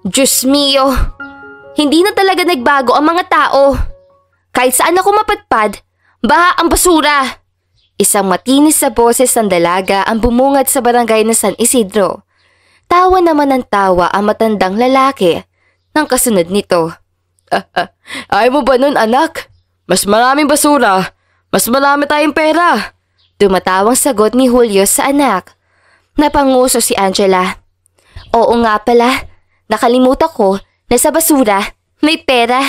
Diyos mio, hindi na talaga nagbago ang mga tao. Kahit saan ako mapadpad, baha ang basura. Isang matinis sa boses ng dalaga ang bumungad sa barangay na San Isidro. Tawa naman ng tawa ang matandang lalaki nang kasunod nito. Ayaw mo ba nun, anak? Mas maraming basura, mas marami tayong pera. Tumatawang sagot ni Julio sa anak. Napanguso si Angela. Oo nga pala, nakalimutan ko na sa basura may pera.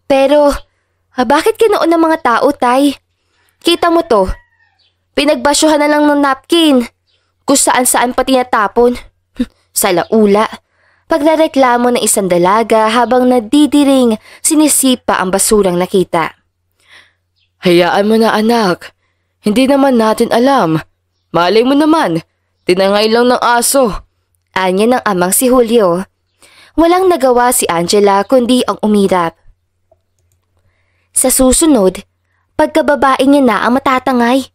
Pero, bakit kinoon ng mga tao, Tay? Kita mo to, pinagbasyuhan na lang ng napkin, kung saan-saan pa tinatapon. Sa laula, paglareklamo ng isang dalaga habang nadidiring sinisipa ang basurang nakita. Hayaan mo na, anak. Hindi naman natin alam. Malay mo naman, tinangay lang ng aso. Anya ng amang si Julio. Walang nagawa si Angela kundi ang umirap. Sa susunod, pagkababae niya na ang matatangay.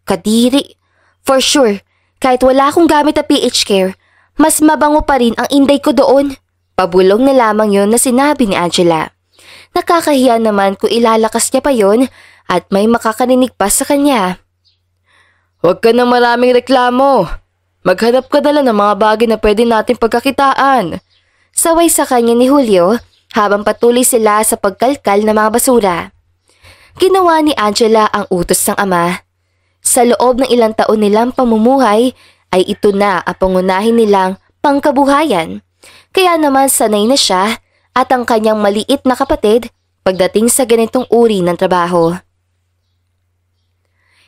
Kadiri. For sure, kahit wala akong gamit na pH care, mas mabango pa rin ang inday ko doon. Pabulong na lamang yon na sinabi ni Angela. Nakakahiya naman kung ilalakas niya pa yon at may makakarinig pa sa kanya. Huwag ka ng maraming reklamo. Maghanap ka na lang ng mga bagay na pwede natin pagkakitaan. Saway sa kanya ni Julio habang patuloy sila sa pagkalkal ng mga basura. Ginawa ni Angela ang utos ng ama. Sa loob ng ilang taon nilang pamumuhay ay ito na ang pangunahin nilang pangkabuhayan. Kaya naman sanay na siya at ang kanyang maliit na kapatid pagdating sa ganitong uri ng trabaho.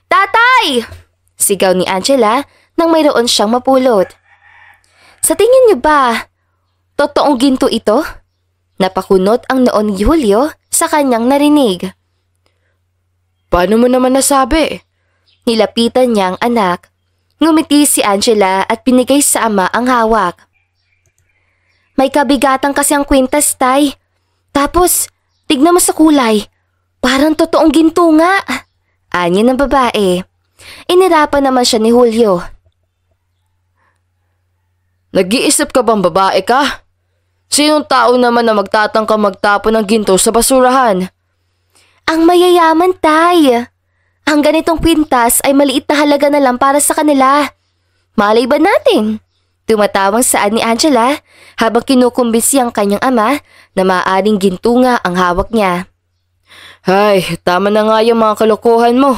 Tatay! Sigaw ni Angela nang mayroon siyang mapulot. Sa tingin niyo ba, totoong ginto ito? Napakunot ang noon ni Julio sa kanyang narinig. Paano mo naman nasabi? Nilapitan niya ang anak. Ngumiti si Angela at pinigay sa ama ang hawak. May kabigatan kasi ang kwintas, Tay. Tapos, tignan mo sa kulay. Parang totoong ginto nga. Anya ng babae. Inirapan naman siya ni Julio. Nag-iisip ka bang babae ka? Sinong tao naman na magtatangka magtapon ng ginto sa basurahan? Ang mayayaman, Tay. Ang ganitong kwintas ay maliit na halaga na lang para sa kanila. Malay ba natin? Tumatawang saan ni Angela habang kinukumbinsi ang kanyang ama na maaaring ginto nga ang hawak niya. Ay, tama na nga yung mga kalokohan mo.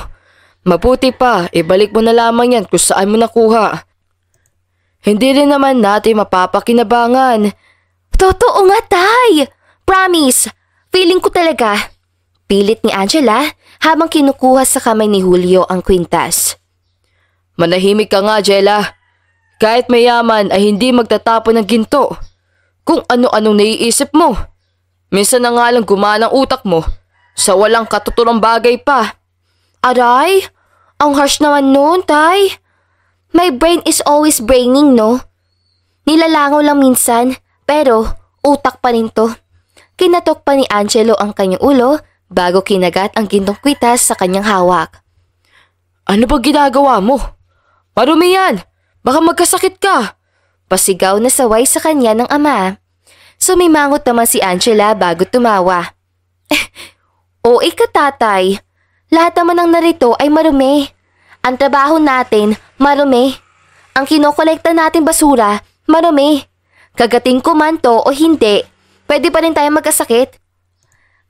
Mabuti pa, ibalik mo na lamang yan kung saan mo nakuha. Hindi rin naman natin mapapakinabangan. Totoo nga, Tay! Promise! Feeling ko talaga. Pilit ni Angela habang kinukuha sa kamay ni Julio ang kwintas. Manahimik ka nga, Jella. Kahit mayaman ay hindi magtatapon ng ginto. Kung ano-anong naiisip mo. Minsan na nga lang gumana ang utak mo sa walang katuturang bagay pa. Aray, ang harsh naman noon, Tay. My brain is always braining, no? Nilalangaw lang minsan, pero utak pa rin to. Kinatok pa ni Angelo ang kanyang ulo bago kinagat ang gintong kwitas sa kanyang hawak. Ano ba ginagawa mo? Marumi yan! Baka magkasakit ka! Pasigaw na saway sa kanya ng ama. Sumimangot naman si Angela bago tumawa. OA ka, Tatay. Lahat naman ng narito ay marumi. Ang trabaho natin, marumi. Ang kinokolekta natin basura, marumi. Kagating ko man to o hindi, pwede pa rin tayo magkasakit.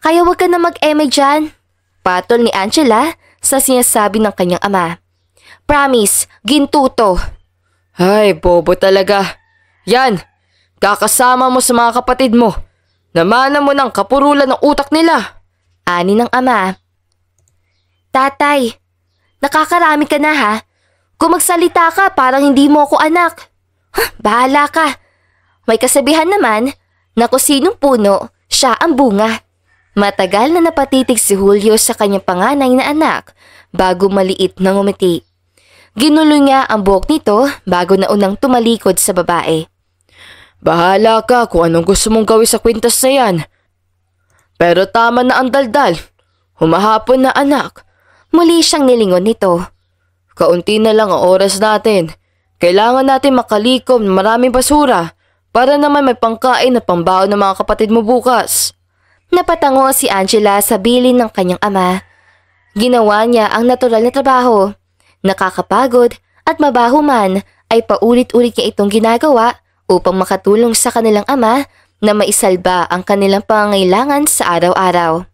Kaya wag ka na mag-eme dyan. Patol ni Angela sa sinasabi ng kanyang ama. Promise, ginto to. Ay, bobo talaga. Yan, kakasama mo sa mga kapatid mo. Namana mo ng kapurulan ng utak nila. Ani ng ama. Tatay, nakakarami ka na ha. Kung magsalita ka parang hindi mo ako anak. Bahala ka. May kasabihan naman na kung sinong puno, siya ang bunga. Matagal na napatitig si Julio sa kanyang panganay na anak bago maliit na ngumiti. Ginulo niya ang buhok nito bago naunang tumalikod sa babae. Bahala ka kung anong gusto mong gawin sa kwintas na yan. Pero tama na ang daldal. Humahapon na, anak. Muli siyang nilingon nito. Kaunti na lang ang oras natin. Kailangan natin makalikom ng maraming basura Para naman may pangkain at pambaon ng mga kapatid mo bukas. Napatango si Angela sa bilin ng kanyang ama. Ginawa niya ang natural na trabaho. Nakakapagod at mabaho man ay paulit-ulit niya itong ginagawa upang makatulong sa kanilang ama na maisalba ang kanilang pangangailangan sa araw-araw.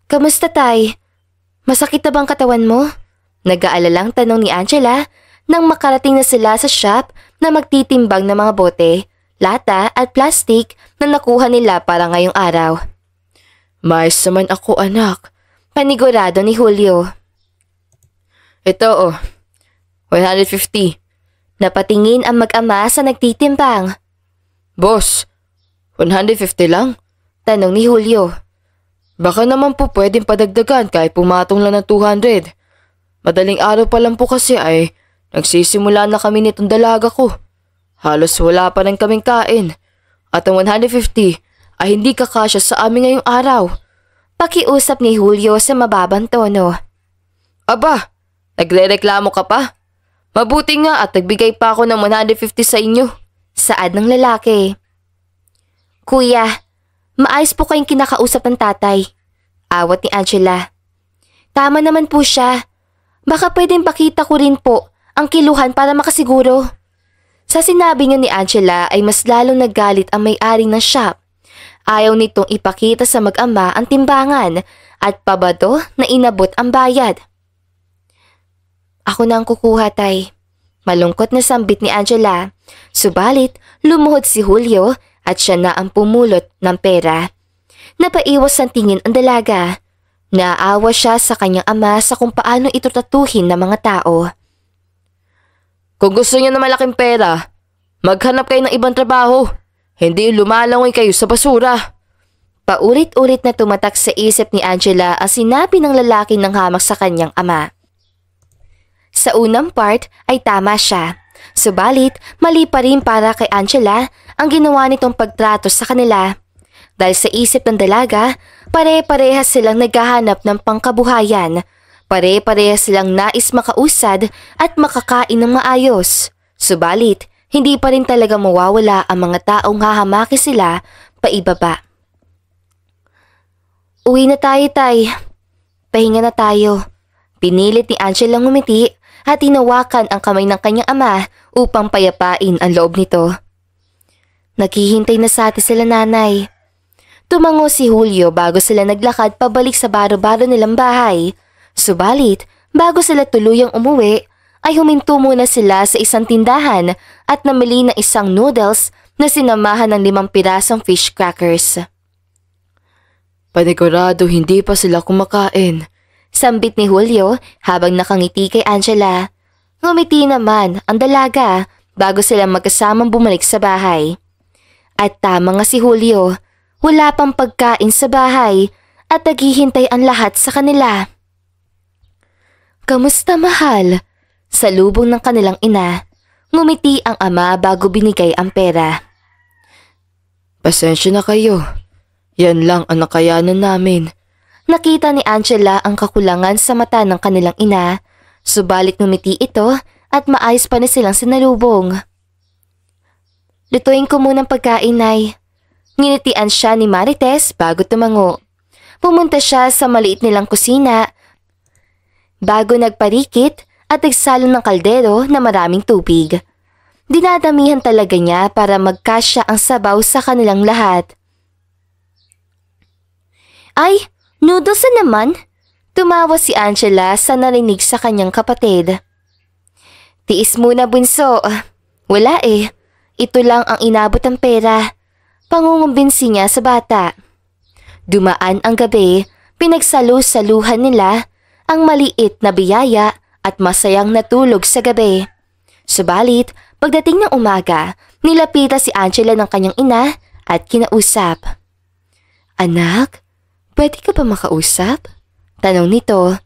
Kamusta, Tay? Masakit na bang katawan mo? Nag-aalalang tanong ni Angela nang makarating na sila sa shop na magtitimbang ng mga bote, lata at plastik na nakuha nila para ngayong araw. Mais naman ako, anak. Panigurado ni Julio. Ito 150. Napatingin ang mag-ama sa nagtitimbang. Boss, 150 lang? Tanong ni Julio. Baka naman po pwedeng padagdagan kahit pumatong lang ng 200. Madaling araw pa lang po kasi ay nagsisimula na kami nitong dalaga ko. Halos wala pa rin kaming kain. At ang 150 ay hindi kakasya sa amin ngayong araw. Pakiusap ni Julio sa mababang tono. Aba, nagrereklamo ka pa? Mabuti nga at nagbigay pa ako ng 150 sa inyo. Saad ng lalaki. Kuya, maayos po kayong kinakausap ng tatay. Awat ni Angela. Tama naman po siya. Baka pwedeng pakita ko rin po ang kiluhan para makasiguro. Sa sinabi niyo ni Angela ay mas lalong naggalit ang may-ari ng shop. Ayaw nitong ipakita sa mag-ama ang timbangan at pabado na inabot ang bayad. Ako na ang kukuha, Tay. Malungkot na sambit ni Angela. Subalit, lumuhod si Julio at siya na ang pumulot ng pera. Napaiwas ang tingin ang dalaga. Naawa siya sa kanyang ama sa kung paano ito tratuhin ng mga tao. Kung gusto niyo na malaking pera, maghanap kayo ng ibang trabaho. Hindi lumalangoy kayo sa basura. Paulit-ulit na tumatak sa isip ni Angela ang sinabi ng lalaki ng hamak sa kanyang ama. Sa unang part ay tama siya. Subalit, mali pa rin para kay Angela ang ginawa nitong pagtrato sa kanila. Dahil sa isip ng dalaga, pare-parehas silang naghahanap ng pangkabuhayan. Pare-parehas silang nais makausad at makakain ng maayos. Subalit, hindi pa rin talaga mawawala ang mga taong hahamaki sila paibaba. Uwi na tayo, Tay. Pahinga na tayo. Pinilit ni Angela ngumiti at hinawakan ang kamay ng kanyang ama upang payapain ang loob nito. Naghihintay na sa atin sila, Nanay. Tumango si Julio bago sila naglakad pabalik sa baro-baro nilang bahay. Subalit, bago sila tuluyang umuwi, ay huminto muna sila sa isang tindahan at namili ng isang noodles na sinamahan ng 5 pirasong fish crackers. Panigurado hindi pa sila kumakain. Sambit ni Julio habang nakangiti kay Angela. Ngumiti naman ang dalaga bago sila magkasamang bumalik sa bahay. At tama nga si Julio, wala pang pagkain sa bahay at naghihintay ang lahat sa kanila. Kamusta, mahal? Salubong ng kanilang ina. Ngumiti ang ama bago binigay ang pera. Pasensya na kayo. Yan lang ang nakayanan namin. Nakita ni Angela ang kakulangan sa mata ng kanilang ina, subalit ngumiti ito at maayos pa na silang sinalubong. Lutuin ko munang pagkain, Nay. Nginitian siya ni Marites bago tumango. Pumunta siya sa maliit nilang kusina bago nagparikit at nagsalo ng kaldero na maraming tubig. Dinadamihan talaga niya para magkasya ang sabaw sa kanilang lahat. Ay, noodles na naman? Tumawa si Angela sa narinig sa kanyang kapatid. Tiis muna, bunso. Wala eh. Ito lang ang inabot ng pera. Pangungumbinsi niya sa bata. Dumaan ang gabi, pinagsalu-saluhan nila ang maliit na biyaya at masayang natulog sa gabi. Subalit, pagdating ng umaga, nilapita si Angela ng kanyang ina at kinausap. Anak, pwede ka ba makausap? Tanong nito.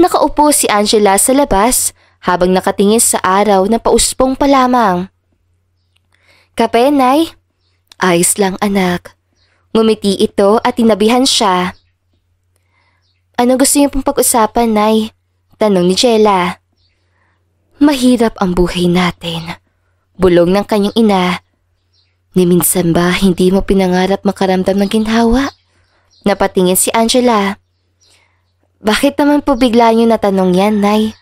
Nakaupo si Angela sa labas habang nakatingin sa araw na pauspong pa lamang. Kape, Nay? Ayos lang, anak. Ngumiti ito at tinabihan siya. Ano gusto niyo pong pag-usapan, Nay? Tanong ni Jella. Mahirap ang buhay natin. Bulong ng kanyang ina. Ni minsan ba hindi mo pinangarap makaramdam ng ginhawa? Napatingin si Angela. Bakit naman po bigla niyo natanong yan, Nay?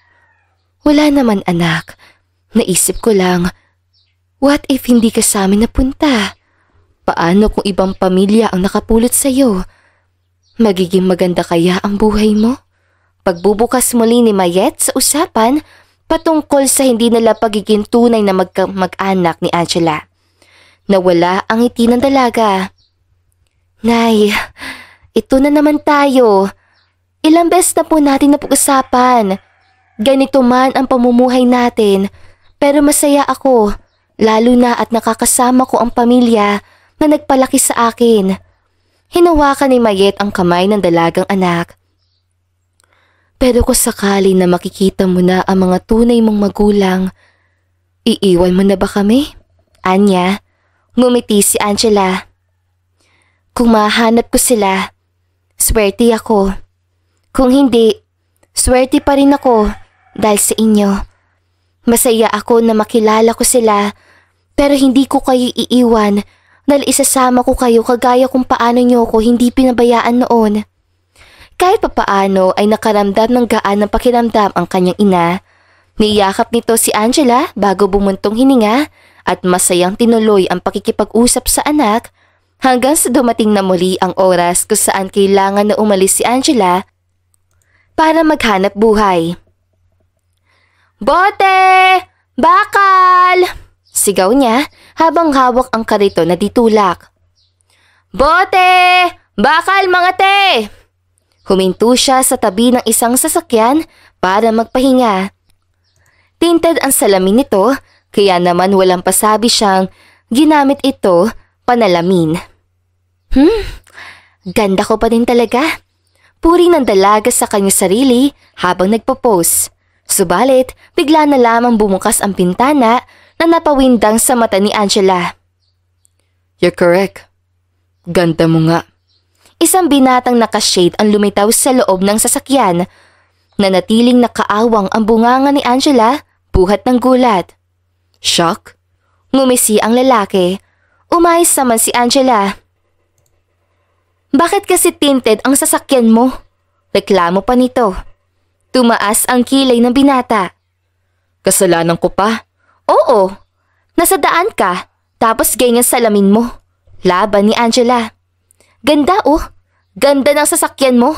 Wala naman anak. Naisip ko lang, what if hindi ka sa amin napunta? Paano kung ibang pamilya ang nakapulot sa'yo? Magiging maganda kaya ang buhay mo? Pagbubukas muli ni Mayet sa usapan patungkol sa hindi nila pagiging tunay na mag-anak ni Angela. Nawala ang ngiti ng dalaga. Nay, ito na naman tayo. Ilang beses na po natin napag-usapan. Ganito man ang pamumuhay natin, pero masaya ako, lalo na at nakakasama ko ang pamilya na nagpalaki sa akin. Hinawakan ni Mayet ang kamay ng dalagang anak. Pero kung sakali na makikita mo na ang mga tunay mong magulang, iiwan mo na ba kami? Anya, ngumiti si Angela. Kung mahanap ko sila, swerte ako. Kung hindi, swerte pa rin ako dahil sa inyo. Masaya ako na makilala ko sila, pero hindi ko kayo iiwan dahil isasama ko kayo kagaya kung paano niyo ako hindi pinabayaan noon. Kahit papaano ay nakaramdam ng gaan ng pakiramdam ang kanyang ina. Niyakap nito si Angela bago bumuntong hininga at masayang tinuloy ang pakikipag-usap sa anak hanggang sa dumating na muli ang oras kung saan kailangan na umalis si Angela para maghanap buhay. Bote! Bakal! Sigaw niya habang hawak ang karito na ditulak. Bote! Bakal mga te! Huminto siya sa tabi ng isang sasakyan para magpahinga. Tinted ang salamin nito, kaya naman walang pasabi siyang ginamit ito panalamin. Ganda ko pa din talaga. Puri ng dalaga sa kanyang sarili habang nagpo-pose. Subalit, bigla na lamang bumukas ang bintana na napawindang sa mata ni Angela. You're correct. Ganda mo nga. Isang binatang nakashade ang lumitaw sa loob ng sasakyan. Nanatiling nakaawang ang bunganga ni Angela buhat ng gulat. Shock? Ngumisi ang lalaki. Umayos naman si Angela. Bakit kasi tinted ang sasakyan mo? Reklamo pa nito. Tumaas ang kilay ng binata. Kasalanan ko pa? Oo. Nasa daan ka, tapos ganyan salamin mo. Laban ni Angela. Ganda oh. Ganda ng sasakyan mo.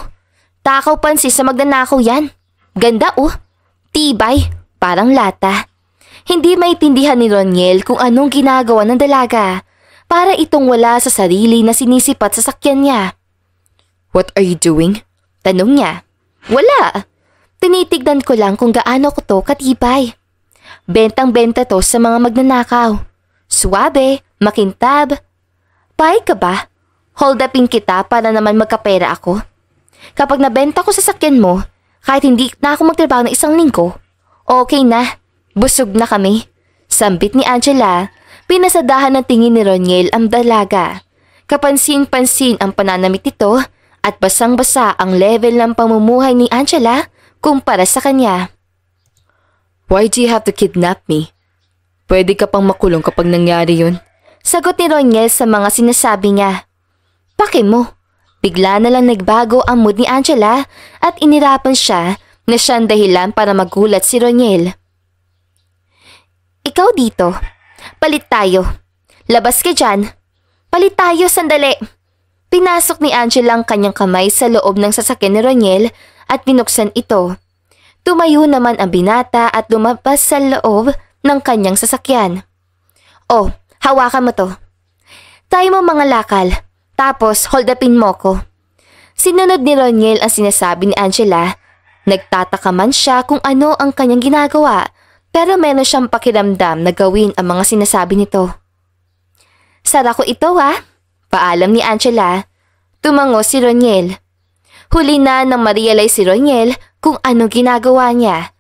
Takaw pansin sa magnanakaw yan. Ganda oh. Tibay. Parang lata. Hindi maintindihan ni Roniel kung anong ginagawa ng dalaga para itong wala sa sarili na sinisipat sa sakyan niya. What are you doing? Tanong niya. Wala. Tinitignan ko lang kung gaano ko to katibay. Bentang-benta to sa mga magnanakaw. Suwabe, makintab. Pay ka ba? Hold upin kita para naman magkapera ako. Kapag nabenta ko sa sakyan mo, kahit hindi na ako magtrabaho ng isang linggo, okay na. Busog na kami. Sambit ni Angela, pinasadahan ng tingin ni Roniel ang dalaga. Kapansin-pansin ang pananamit nito at basang-basa ang level ng pamumuhay ni Angela kumpara sa kanya. Why do you have to kidnap me? Pwede ka pang makulong kapag nangyari yun. Sagot ni Roniel sa mga sinasabi niya. Pake mo. Bigla na lang nagbago ang mood ni Angela at inirapan siya na siyang dahilan para magulat si Roniel. Ikaw dito. Palit tayo. Labas ka dyan. Palit tayo sandali. Pinasok ni Angela ang kanyang kamay sa loob ng sasakyan ni Roniel at binuksan ito. Tumayo naman ang binata at lumabas sa loob ng kanyang sasakyan. Oh, hawakan mo to. Tayo mo mga lakal. Tapos, hold upin mo ko. Sinunod ni Roniel ang sinasabi ni Angela. Nagtataka man siya kung ano ang kanyang ginagawa, pero meron siyang pakiramdam na gawin ang mga sinasabi nito. Sara ko ito ha, paalam ni Angela. Tumango si Roniel. Huli na nang ma-realize si Roniel kung ano ginagawa niya.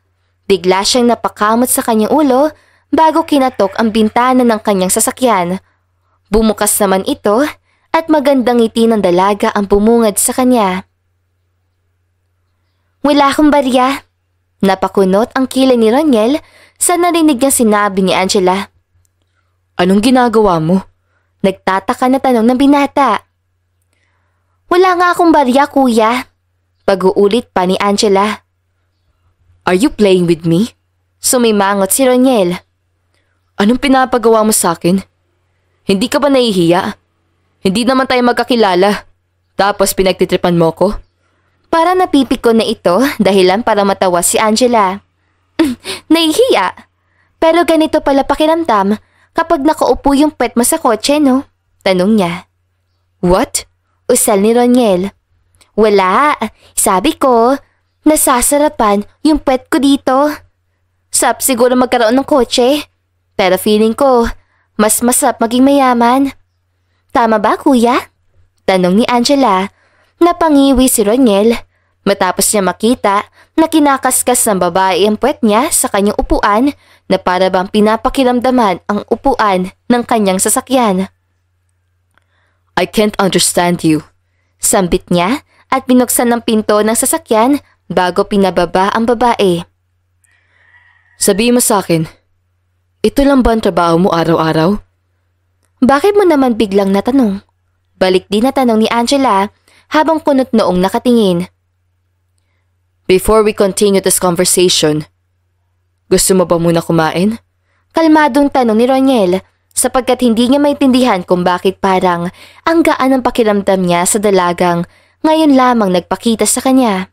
Bigla siyang napakamot sa kanyang ulo bago kinatok ang bintana ng kanyang sasakyan. Bumukas naman ito at magandang ngiti ng dalaga ang bumungad sa kanya. Wala akong barya. Napakunot ang kilay ni Roniel sa narinig niyang sinabi ni Angela. Anong ginagawa mo? Nagtataka na tanong ng binata. Wala nga akong barya, kuya. Pag-uulit pa ni Angela. Are you playing with me? Sumimangot si Roniel. Anong pinapagawa mo sa akin? Hindi ka ba nahihiya? Hindi naman tayo magkakilala. Tapos pinagtitripan mo ko? Para napipikon na ito dahilan para matawa si Angela. Nahihiya. Pero ganito pala pakiramdam kapag nakaupo yung pet mo sa kotse, no? Tanong niya. What? Usal ni Roniel. Wala. Sabi ko, nasasarapan yung pet ko dito. Sap siguro magkaroon ng kotse. Pero feeling ko, mas masarap maging mayaman. Tama ba, kuya? Tanong ni Angela. Napangiwi si Roniel matapos niya makita na kinakaskas ng babae ang puwet niya sa kanyang upuan na para bang pinapakiramdaman ang upuan ng kanyang sasakyan. I can't understand you. Sambit niya at binuksan ng pinto ng sasakyan bago pinababa ang babae. Sabihin mo sa akin, ito lang ba ang trabaho mo araw-araw? Bakit mo naman biglang natanong? Balik din na tanong ni Angela habang kunot noong nakatingin. Before we continue this conversation, gusto mo ba muna kumain? Kalmadong tanong ni Roniel sapagkat hindi niya maintindihan kung bakit parang ang gaan ng pakiramdam niya sa dalagang ngayon lamang nagpakita sa kanya.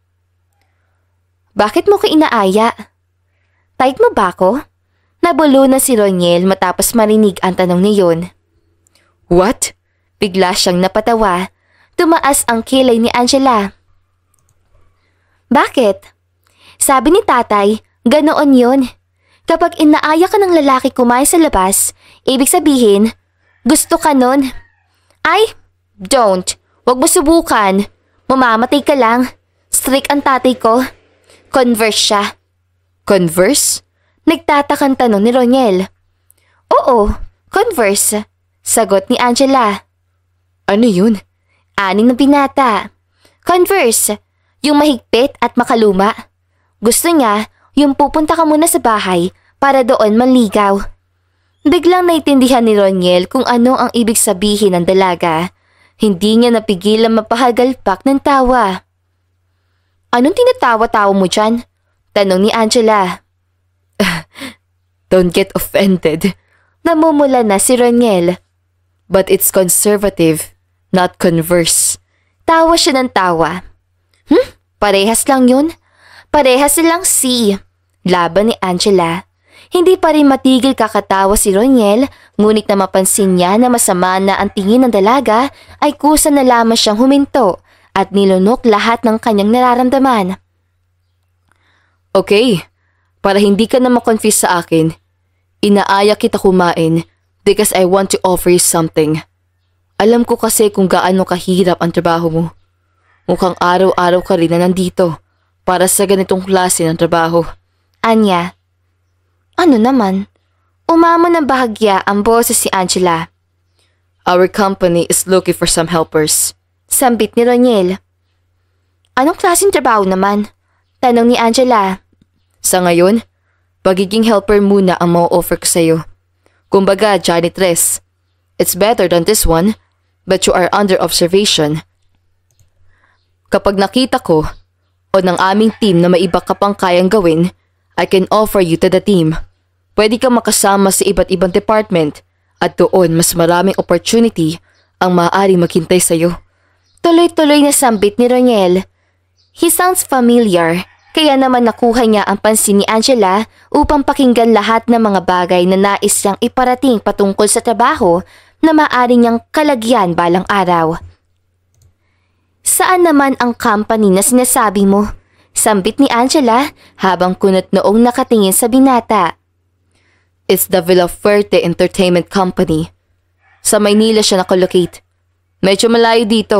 Bakit mo ko inaaya? Tight mo ba ako? Nabulo na si Roniel matapos marinig ang tanong niyon. What? Bigla siyang napatawa. Tumaas ang kilay ni Angela. Bakit? Sabi ni tatay, ganoon yun. Kapag inaaya ka ng lalaki kumain sa labas, ibig sabihin, gusto ka nun. Ay, don't. Huwag mo subukan. Mamamatay ka lang. Strict ang tatay ko. Converse siya. Converse? Nagtatakang tanong ni Roniel. Oo, converse. Sagot ni Angela. Ano yun? Aning na binata. Converse, yung mahigpit at makaluma. Gusto niya, yung pupunta ka muna sa bahay para doon manligaw. Biglang naiintindihan ni Roniel kung ano ang ibig sabihin ng dalaga. Hindi niya napigilan mapahagalpak ng tawa. Anong tinatawa-tawa mo dyan? Tanong ni Angela. Don't get offended. Namumula na si Roniel. But it's conservative, not converse. Tawa siya ng tawa. Parehas lang yun. Parehas silang C. Laban ni Angela. Hindi pa rin matigil kakatawa si Roniel, ngunit na mapansin niya na masama na ang tingin ng dalaga ay kusa na lamang siyang huminto at nilunok lahat ng kanyang nararamdaman. Okay, para hindi ka na makonfuse sa akin, inaaya kita kumain because I want to offer you something. Alam ko kasi kung gaano kahirap ang trabaho mo. Mukhang araw-araw ka rin na nandito para sa ganitong klase ng trabaho. Anya. Ano naman? Umamon ng bahagya ang boses si Angela. Our company is looking for some helpers. Sambit ni Roniel. Anong klaseng trabaho naman? Tanong ni Angela. Sa ngayon, pagiging helper muna ang ma-offer ko sa'yo. Kumbaga, janitress. It's better than this one, but you are under observation. Kapag nakita ko o ng aming team na may iba ka pang kayang gawin, I can offer you to the team. Pwede kang makasama sa iba't ibang department at doon mas maraming opportunity ang maaaring maghintay sa'yo. Tuloy-tuloy na sambit ni Roniel. He sounds familiar, kaya naman nakuha niya ang pansin ni Angela upang pakinggan lahat ng mga bagay na nais niyang iparating patungkol sa trabaho na maaaring niyang kalagyan balang araw. Saan naman ang company na sinasabi mo? Sambit ni Angela habang kunot noong nakatingin sa binata. It's the Villa Fuerte Entertainment Company. Sa Maynila siya nakolocate. Medyo malayo dito.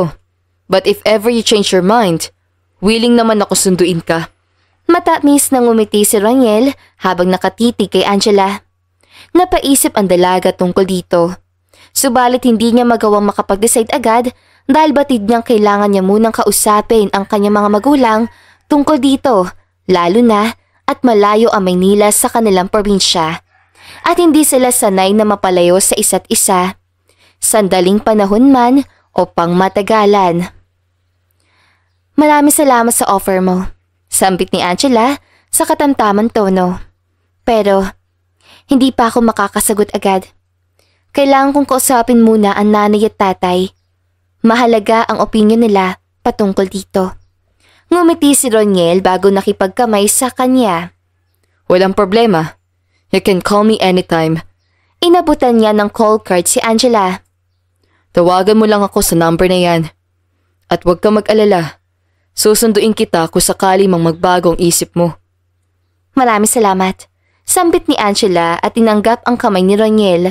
But if ever you change your mind, willing naman ako sunduin ka. Matamis na ngumiti si Roniel habang nakatitig kay Angela. Napaisip ang dalaga tungkol dito. Subalit hindi niya magawang makapag-decide agad dahil batid niyang kailangan niya munang kausapin ang kanyang mga magulang tungkol dito, lalo na at malayo ang Maynila sa kanilang probinsya. at hindi sila sanay na mapalayo sa isa't isa. Sandaling panahon man o pangmatagalan. Maraming salamat sa offer mo, sambit ni Angela sa katamtamang tono. Pero, hindi pa ako makakasagot agad. Kailangan kong kausapin muna ang nanay at tatay. Mahalaga ang opinyon nila patungkol dito. Ngumiti si Roniel bago nakipagkamay sa kanya. Walang problema. You can call me anytime. Inabutan niya ng call card si Angela. Tawagan mo lang ako sa number na yan. At huwag ka mag-alala. Susunduin kita kung sakali mang magbago ang isip mo. Maraming salamat. Sambit ni Angela at tinanggap ang kamay ni Roniel.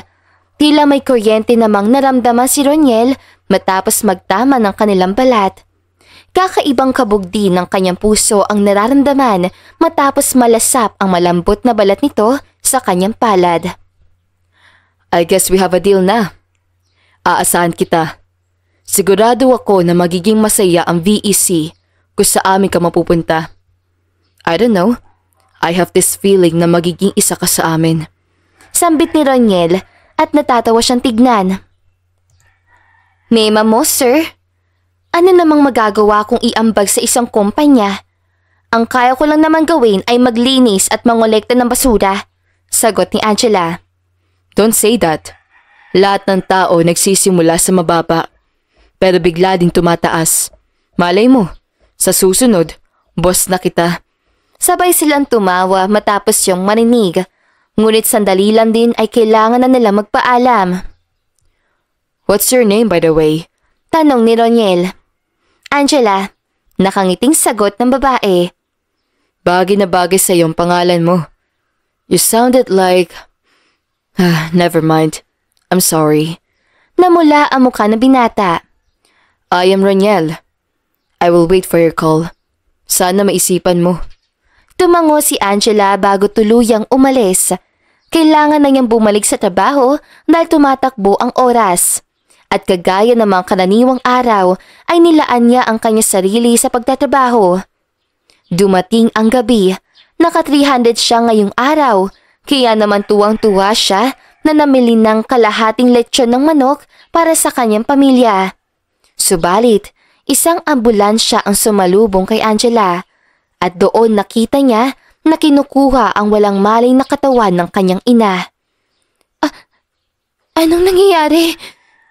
Tila may kuryente namang naramdaman si Roniel matapos magtama ng kanilang balat. Kakaibang kabugdi ng kanyang puso ang nararamdaman matapos malasap ang malambot na balat nito sa kanyang palad. I guess we have a deal na. Aasahan kita. Sigurado ako na magiging masaya ang VEC kung sa amin ka mapupunta. I don't know. I have this feeling na magiging isa ka sa amin. Sambit ni Roniel at natatawa siyang tignan. Nema mo, sir? Ano namang magagawa kung iambag sa isang kumpanya? Ang kaya ko lang naman gawin ay maglinis at mangolekta ng basura, sagot ni Angela. Don't say that. Lahat ng tao nagsisimula sa mababa, pero bigla ding tumataas. Malay mo, sa susunod, boss na kita. Sabay silang tumawa matapos yung marinig, ngunit sandali lang din ay kailangan na nila magpaalam. What's your name by the way? Tanong ni Roniel. Angela, nakangiting sagot ng babae. Bagay na bagay sa iyong pangalan mo. You sounded like... never mind. I'm sorry. Namula ang mukha ng binata. I am Roniel. I will wait for your call. Sana maisipan mo. Tumango si Angela bago tuluyang umalis. Kailangan na niyang bumalik sa trabaho dahil tumatakbo ang oras. At kagaya ng mga karaniwang araw ay nilaan niya ang kanya sarili sa pagtatrabaho. Dumating ang gabi, naka 300 siya ngayong araw, kaya naman tuwang-tuwa siya na namili ng kalahating lechon ng manok para sa kanyang pamilya. Subalit, isang ambulansya ang sumalubong kay Angela at doon nakita niya na kinukuha ang walang malay na katawan ng kanyang ina. Anong nangyayari?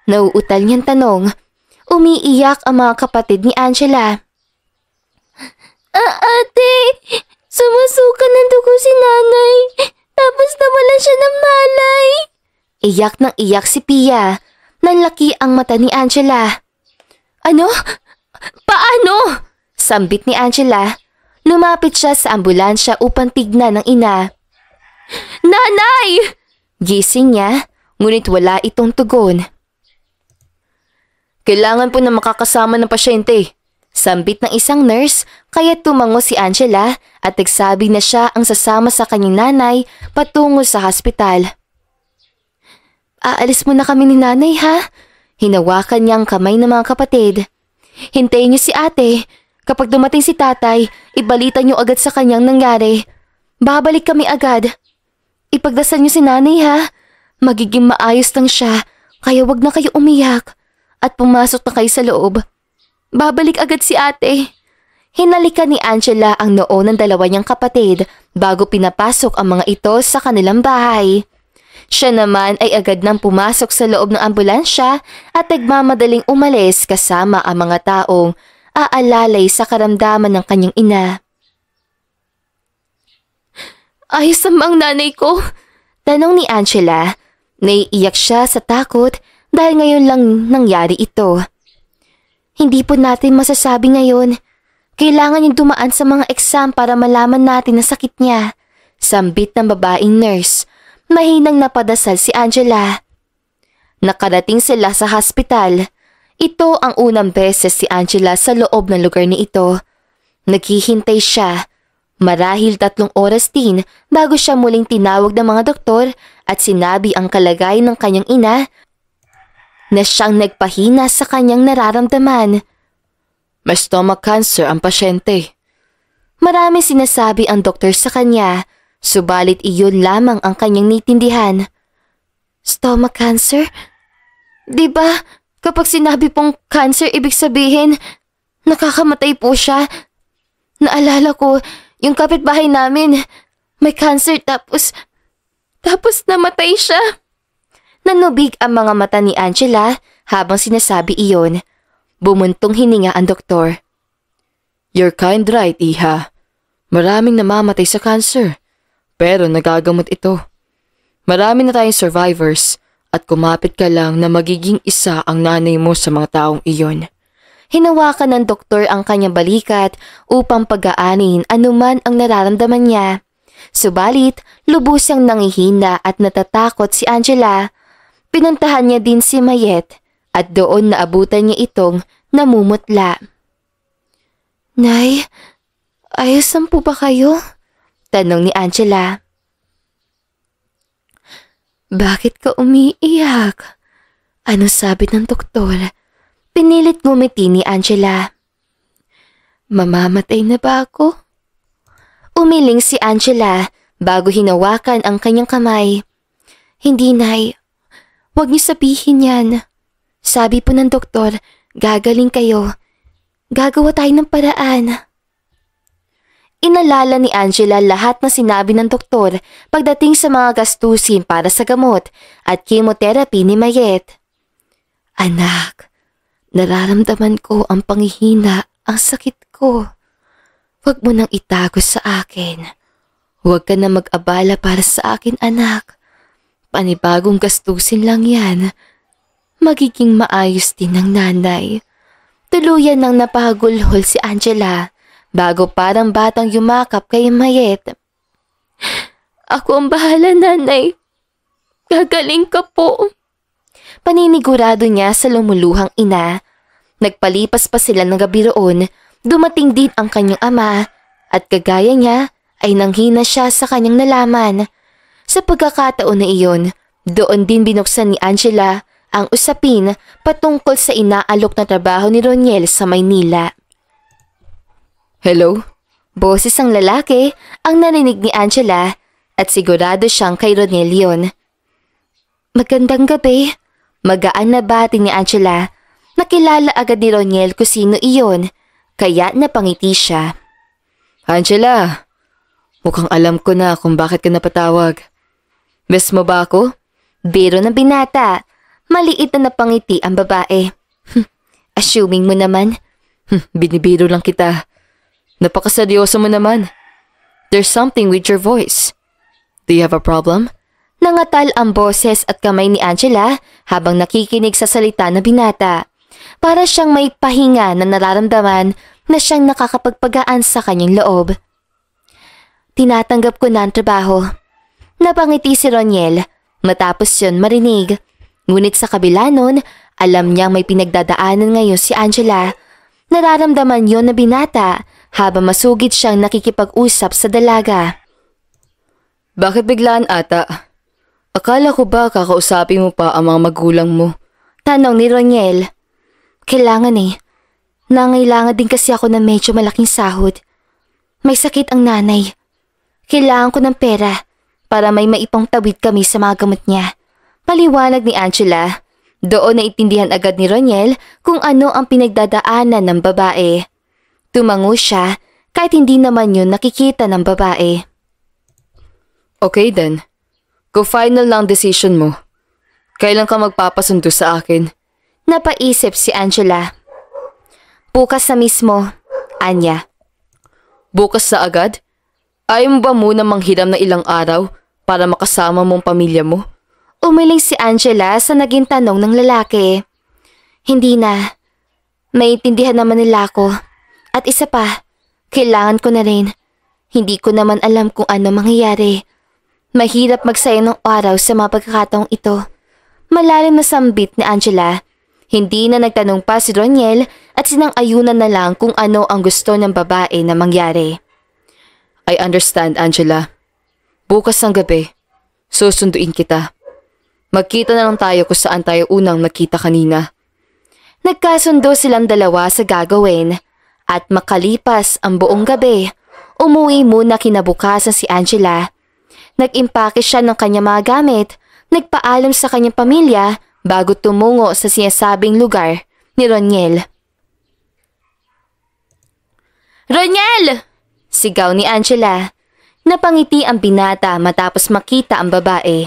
Nauutal niyang tanong. Umiiyak ang mga kapatid ni Angela. Ate, sumusuka ng dugo si nanay. Tapos nawalan siya ng malay. Iyak nang iyak si Pia. Nanlaki ang mata ni Angela. Ano? Paano? Sambit ni Angela. Lumapit siya sa ambulansya upang tignan ng ina. Nanay! Gising niya, ngunit wala itong tugon. Kailangan po na makakasama ng pasyente. Sambit ng isang nurse, kaya tumango si Angela at nagsabi na siya ang sasama sa kanyang nanay patungo sa hospital. Aalis muna kami ni nanay ha? Hinawakan niya ang kamay ng mga kapatid. Hintayin niyo si ate. Kapag dumating si tatay, ibalita niyo agad sa kanyang nangyari. Babalik kami agad. Ipagdasal niyo si nanay ha? Magiging maayos lang siya, kaya wag na kayo umiyak. At pumasok na kayo sa loob. Babalik agad si ate. Hinalikan ni Angela ang noo ng dalawa niyang kapatid bago pinapasok ang mga ito sa kanilang bahay. Siya naman ay agad nang pumasok sa loob ng ambulansya at nagmamadaling umalis kasama ang mga taong aalalay sa karamdaman ng kanyang ina. Ayos ang mga nanay ko? Tanong ni Angela. Naiiyak siya sa takot dahil ngayon lang nangyari ito. Hindi po natin masasabi ngayon. Kailangan niyang dumaan sa mga exam para malaman natin ang sakit niya. Sambit ng babaeng nurse. Mahinang napadasal si Angela. Nakarating sila sa hospital. Ito ang unang beses si Angela sa loob ng lugar ni ito. Naghihintay siya. Marahil 3 oras din bago siya muling tinawag ng mga doktor at sinabi ang kalagayan ng kanyang ina na siyang nagpahina sa kanyang nararamdaman. May stomach cancer ang pasyente. Marami sinasabi ang doktor sa kanya, Subalit iyon lamang ang kanyang nitindihan. Stomach cancer? Di ba kapag sinabi pong cancer ibig sabihin nakakamatay po siya? Naalala ko, yung kapitbahay namin may cancer tapos namatay siya. Nanubig ang mga mata ni Angela habang sinasabi iyon. Bumuntong hininga ang doktor. You're kind right, iha. Maraming namamatay sa cancer, pero nagagamot ito. Marami na tayong survivors at kumapit ka lang na magiging isa ang nanay mo sa mga taong iyon. Hinawakan ng doktor ang kanyang balikat upang pag-aanin anuman ang nararamdaman niya. Subalit, lubusang nangihina at natatakot si Angela. Pinuntahan niya din si Mayet at doon naabutan niya itong namumutla. Nay, ayos lang po ba kayo? Tanong ni Angela. Bakit ka umiiyak? Ano sabi ng doktor? Pinilit ngumiti ni Angela. Mamamatay na ba ako? Umiling si Angela bago hinawakan ang kanyang kamay. Hindi, Nay. Huwag niyo sabihin yan. Sabi po ng doktor, gagaling kayo. Gagawa tayo ng paraan. Inalala ni Angela lahat na sinabi ng doktor pagdating sa mga gastusin para sa gamot at chemotherapy ni Mayet. Anak, nararamdaman ko ang panghihina, ang sakit ko. Huwag mo nang itago sa akin. Huwag ka na mag-abala para sa akin, anak. Panibagong gastusin lang yan. Magiging maayos din ng nanay. Tuluyan nang napahagulhol si Angela bago parang batang yumakap kay Mayet. Ako ang bahala, nanay. Gagaling ka po. Paninigurado niya sa lumuluhang ina. Nagpalipas pa sila ng gabi roon, dumating din ang kanyang ama at kagaya niya ay nanghina siya sa kanyang nalaman. Sa pagkakataon na iyon, doon din binuksan ni Angela ang usapin patungkol sa inaalok na trabaho ni Roniel sa Maynila. Hello? Boses ang lalaki ang narinig ni Angela at sigurado siyang kay Roniel yun. Magandang gabi. Magaan na bati ni Angela. Nakilala agad ni Roniel kung sino iyon, kaya napangiti siya. Angela, mukhang alam ko na kung bakit ka napatawag. Miss mo ba ako? Biro ng binata. Maliit na napangiti ang babae. Assuming mo naman. Binibiro lang kita. Napakaseryoso mo naman. There's something with your voice. Do you have a problem? Nangatal ang boses at kamay ni Angela habang nakikinig sa salita ng binata. Para siyang may pahinga na nararamdaman na siyang nakakapagpagaan sa kanyang loob. Tinatanggap ko na ang trabaho. Napangiti si Roniel matapos yun marinig. Ngunit sa kabila nun, alam niyang may pinagdadaanan ngayon si Angela. Nararamdaman yon na binata habang masugid siyang nakikipag-usap sa dalaga. Bakit biglaan ata? Akala ko ba kakausapin mo pa ang mga magulang mo? Tanong ni Roniel. Kailangan eh. Nangailangan din kasi ako ng medyo malaking sahod. May sakit ang nanay. Kailangan ko ng pera para may maipang tawid kami sa mga gamot niya. Paliwanag ni Angela. Doon naiintindihan agad ni Roniel kung ano ang pinagdadaanan ng babae. Tumango siya kahit hindi naman yun nakikita ng babae. Okay then. Kung final lang decision mo, kailan ka magpapasundo sa akin? Napaisip si Angela. Bukas na mismo, Anya. Bukas sa agad? Ayaw mo ba muna manghiram na ilang araw para makasama mong pamilya mo? Umiling si Angela sa naging tanong ng lalaki. Hindi na. Maiintindihan naman nila ako. At isa pa, kailangan ko na rin. Hindi ko naman alam kung ano mangyayari. Mahirap magsayang ng araw sa mga pagkakataong ito. Malalim na sambit ni Angela. Hindi na nagtanong pa si Roniel at sinang-ayunan na lang kung ano ang gusto ng babae na mangyari. I understand, Angela. Bukas ng gabi, susunduin kita. Magkita na lang tayo kung saan tayo unang nakita kanina. Nagkasundo silang dalawa sa gagawin at makalipas ang buong gabi, umuwi muna kinabukasan si Angela. Nag-impake siya ng kanyang mga gamit, nagpaalam sa kanyang pamilya bago tumungo sa sinasabing lugar ni Roniel. "Roniel!" sigaw ni Angela. Napangiti ang binata matapos makita ang babae.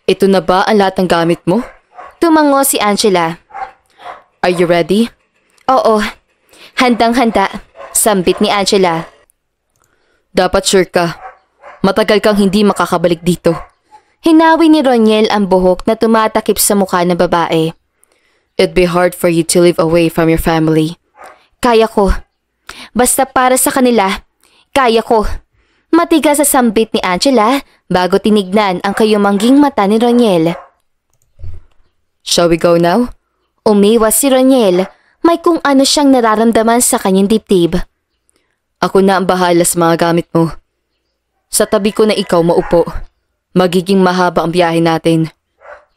Ito na ba ang lahat ng gamit mo? Tumango si Angela. Are you ready? Oo, handang-handa, sambit ni Angela. Dapat sure ka. Matagal kang hindi makakabalik dito. Hinawi ni Roniel ang buhok na tumatakip sa mukha ng babae. It'd be hard for you to live away from your family. Kaya ko. Basta para sa kanila, kaya ko. Matigas sa sambit ni Angela bago tinignan ang kayumangging mata ni Roniel. Shall we go now? Umiwas si Roniel, may kung ano siyang nararamdaman sa kanyang dibdib. Ako na ang bahala sa mga gamit mo. Sa tabi ko na ikaw maupo. Magiging mahaba ang biyahe natin.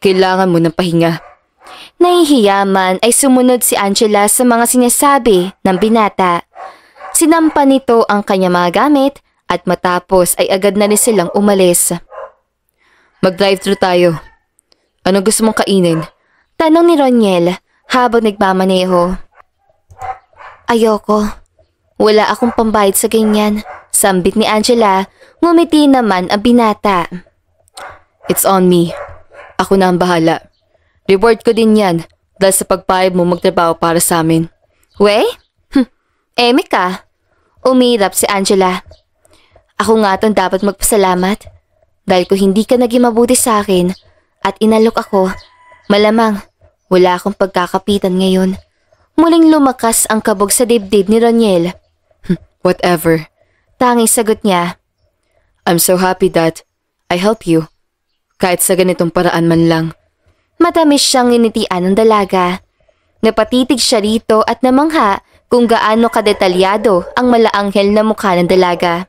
Kailangan mo ng pahinga. Nahihiya man ay sumunod si Angela sa mga sinasabi ng binata. Sinampa nito ang kanyang mga gamit at matapos ay agad na rin silang umalis. Mag-drive-thru tayo. Anong gusto mong kainin? Tanong ni Roniel habang nagmamaneho. Ayoko. Wala akong pambayad sa ganyan. Sambit ni Angela, ngumiti naman ang binata. It's on me. Ako na ang bahala. Reward ko din yan dahil sa pagpayag mo magtrabaho para sa amin. We? Eme ka. Umirap si Angela. Ako nga itong dapat magpasalamat. Dahil kung hindi ka naging mabuti sa akin at inalok ako, malamang wala akong pagkakapitan ngayon. Muling lumakas ang kabog sa dibdib ni Roniel. Whatever. Tanging sagot niya. I'm so happy that I help you. Kahit sa ganitong paraan man lang. Matamis siyang initian ng dalaga. Napatitig siya rito at namangha kung gaano kadetalyado ang malaanghel na mukha ng dalaga.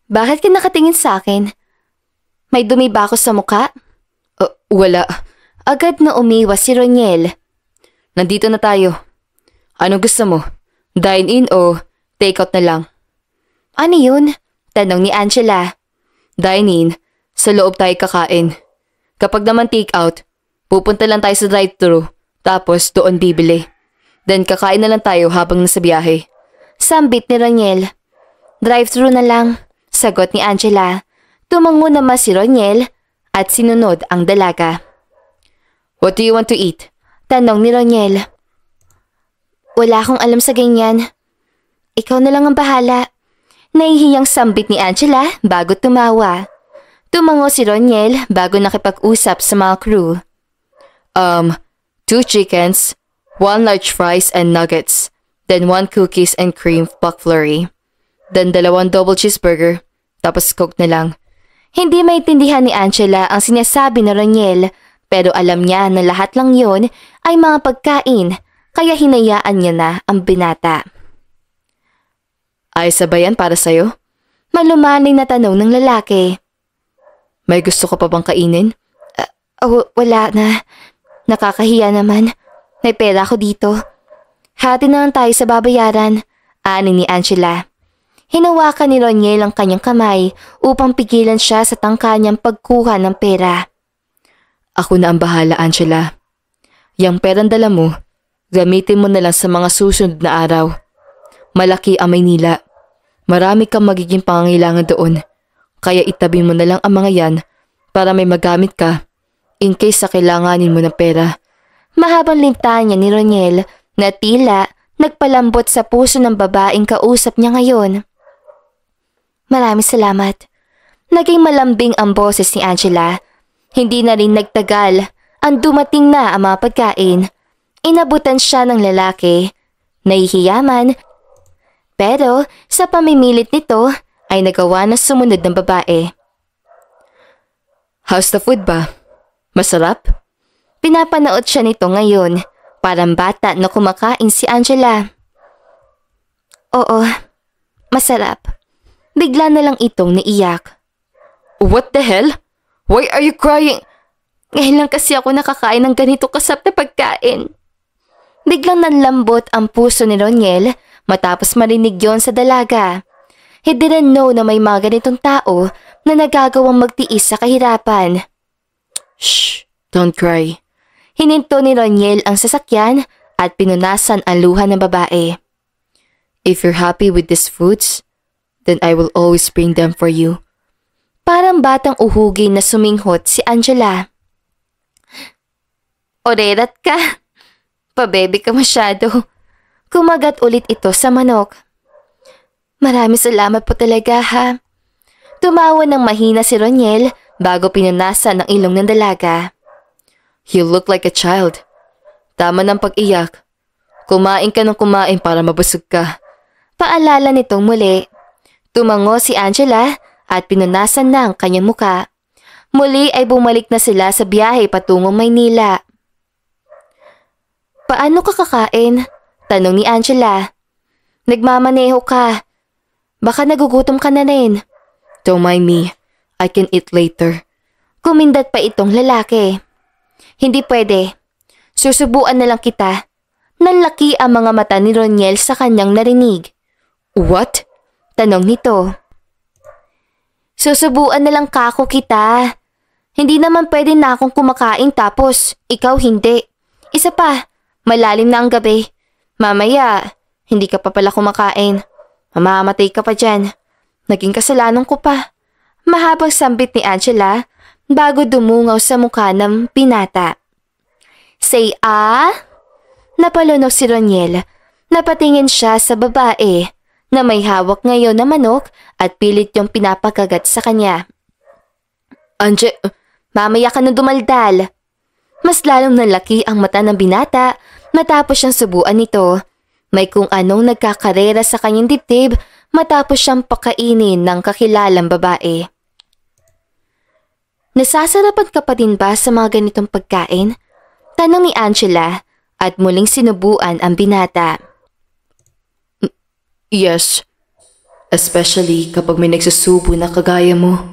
Bakit ka nakatingin sa akin? May dumi ba ako sa mukha? Wala. Agad na umiwas si Roniel. Nandito na tayo. Ano gusto mo? Dine-in o take-out na lang? Ano yun? Tanong ni Angela. Dine-in. Sa loob tayo kakain. Kapag naman take-out, pupunta lang tayo sa drive-thru. Tapos doon bibili. Then kakain na lang tayo habang nasa biyahe. Sambit ni Roniel. Drive-thru na lang, sagot ni Angela. Tumango naman si Roniel at sinunod ang dalaga. What do you want to eat? Tanong ni Roniel. Wala akong alam sa ganyan. Ikaw na lang ang bahala. Nahihiyang sambit ni Angela bago tumawa. Tumango si Roniel bago nakipag-usap sa mga crew. 2 chickens, 1 large fries and nuggets, then 1 cookies and cream McFlurry, then 2 double cheeseburger, tapos Coke na lang. Hindi maintindihan ni Angela ang sinasabi ni Roniel, pero alam niya na lahat lang yon ay mga pagkain, kaya hinayaan niya na ang binata. Ay sabayan para sa'yo? Malumanay na tanong ng lalaki. May gusto ka pa bang kainin? Wala na. Nakakahiya naman. May pera ako dito. Hati na lang tayo sa babayaran, ani ni Angela. Hinawakan ni Roniel ang kanyang kamay upang pigilan siya sa tangka niyang pagkuha ng pera. Ako na ang bahala, Angela. Yang perang dala mo, gamitin mo na lang sa mga susunod na araw. Malaki ang Maynila. Marami kang magiging pangangailangan doon. Kaya itabi mo na lang ang mga yan para may magamit ka in case sa kailanganin mo ng pera. Mahabang linta niya ni Roniel na tila nagpalambot sa puso ng babaeng kausap niya ngayon. Maraming salamat. Naging malambing ang boses ni Angela. Hindi na rin nagtagal ang dumating na ang mga pagkain. Inabutan siya ng lalaki. Nahihiyaman, pero sa pamimilit nito ay nagawa na sumunod ng babae. How's the food ba? Masarap? Pinapanood siya nito ngayon. Parang bata na kumakain si Angela. Oo, masarap. Bigla na lang itong naiyak. What the hell? Why are you crying? Ngayon lang kasi ako nakakain ng ganito kasap na pagkain. Biglang nanlambot ang puso ni Roniel matapos marinig yon sa dalaga. He didn't know na may mga ganitong tao na nagagawang magtiis sa kahirapan. Shh, don't cry. Hininto ni Roniel ang sasakyan at pinunasan ang luha ng babae. If you're happy with these foods, then I will always bring them for you. Parang batang uhugin na suminghot si Angela. Orerat ka. Pabebe ka masyado. Kumagat ulit ito sa manok. Maraming salamat po talaga ha. Tumawa ng mahina si Roniel bago pinunasan ng ilong ng dalaga. You look like a child. Tama ng pag-iyak. Kumain ka ng kumain para mabusog ka. Paalala nitong muli. Tumango si Angela at pinunasan na ang kanyang muka. Muli ay bumalik na sila sa biyahe patungong Maynila. Paano ka kakain? Tanong ni Angela. Nagmamaneho ka. Baka nagugutom ka na rin. Don't mind me. I can eat later. Kumindat pa itong lalaki. Hindi pwede. Susubuan na lang kita. Nanlaki ang mga mata ni Roniel sa kanyang narinig. What? Tanong nito. Susubuan na lang kako kita. Hindi naman pwede na akong kumakain tapos ikaw hindi. Isa pa, malalim na ang gabi. Mamaya, hindi ka pa pala kumakain. Mamamatay ka pa dyan. Naging kasalanan ko pa. Mahabang sambit ni Angela bago dumungaw sa mukha ng binata. Say Napalunok si Roniel. Napatingin siya sa babae na may hawak ngayon na manok at pilit yung pinapakagat sa kanya. Mamaya ka na dumaldal. Mas lalong nalaki ang mata ng binata matapos siyang subuan nito. May kung anong nagkakarera sa kanyang dibdib matapos siyang pakainin ng kakilalang babae. Nasasarapan ka pa din ba sa mga ganitong pagkain? Tanong ni Angela at muling sinubuan ang binata. Yes, especially kapag may nagsusubo na kagaya mo.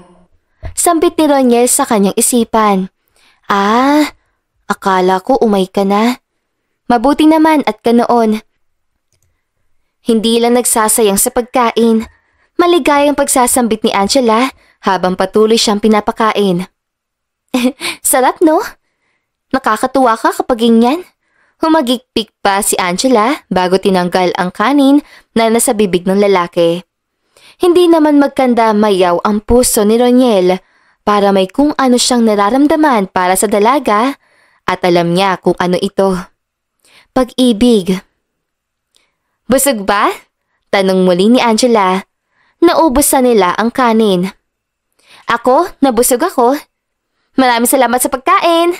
Sambit ni Roniel sa kanyang isipan. Akala ko umay ka na. Mabuti naman at ka noon. Hindi lang nagsasayang sa pagkain. Maligayang pagsasambit ni Angela habang patuloy siyang pinapakain. Sarap no? Nakakatuwa ka kapag ganyan. Humagikpik pa si Angela bago tinanggal ang kanin na nasa bibig ng lalaki. Hindi naman magkanda mayaw ang puso ni Roniel para may kung ano siyang nararamdaman para sa dalaga at alam niya kung ano ito. Pag-ibig. Busog ba? Tanong muli ni Angela. Naubos na nila ang kanin. Ako? Nabusog ako? Maraming salamat sa pagkain.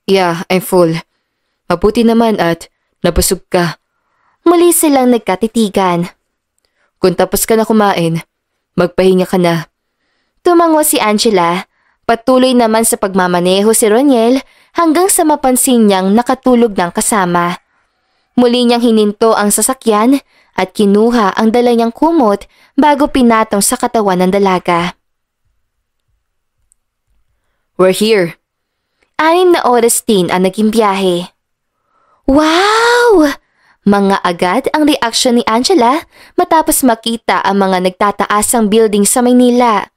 Yeah, I'm full. Mabuti naman at nabusog ka. Muli silang nagkatitigan. Kung tapos ka na kumain, magpahinga ka na. Tumango si Angela. Patuloy naman sa pagmamaneho si Roniel hanggang sa mapansin niyang nakatulog ng kasama. Muli niyang hininto ang sasakyan at kinuha ang dala niyang kumot bago pinatong sa katawan ng dalaga. We're here. 6 na oras din ang naging biyahe. Wow! Mga agad ang reaksyon ni Angela matapos makita ang mga nagtataasang building sa Maynila.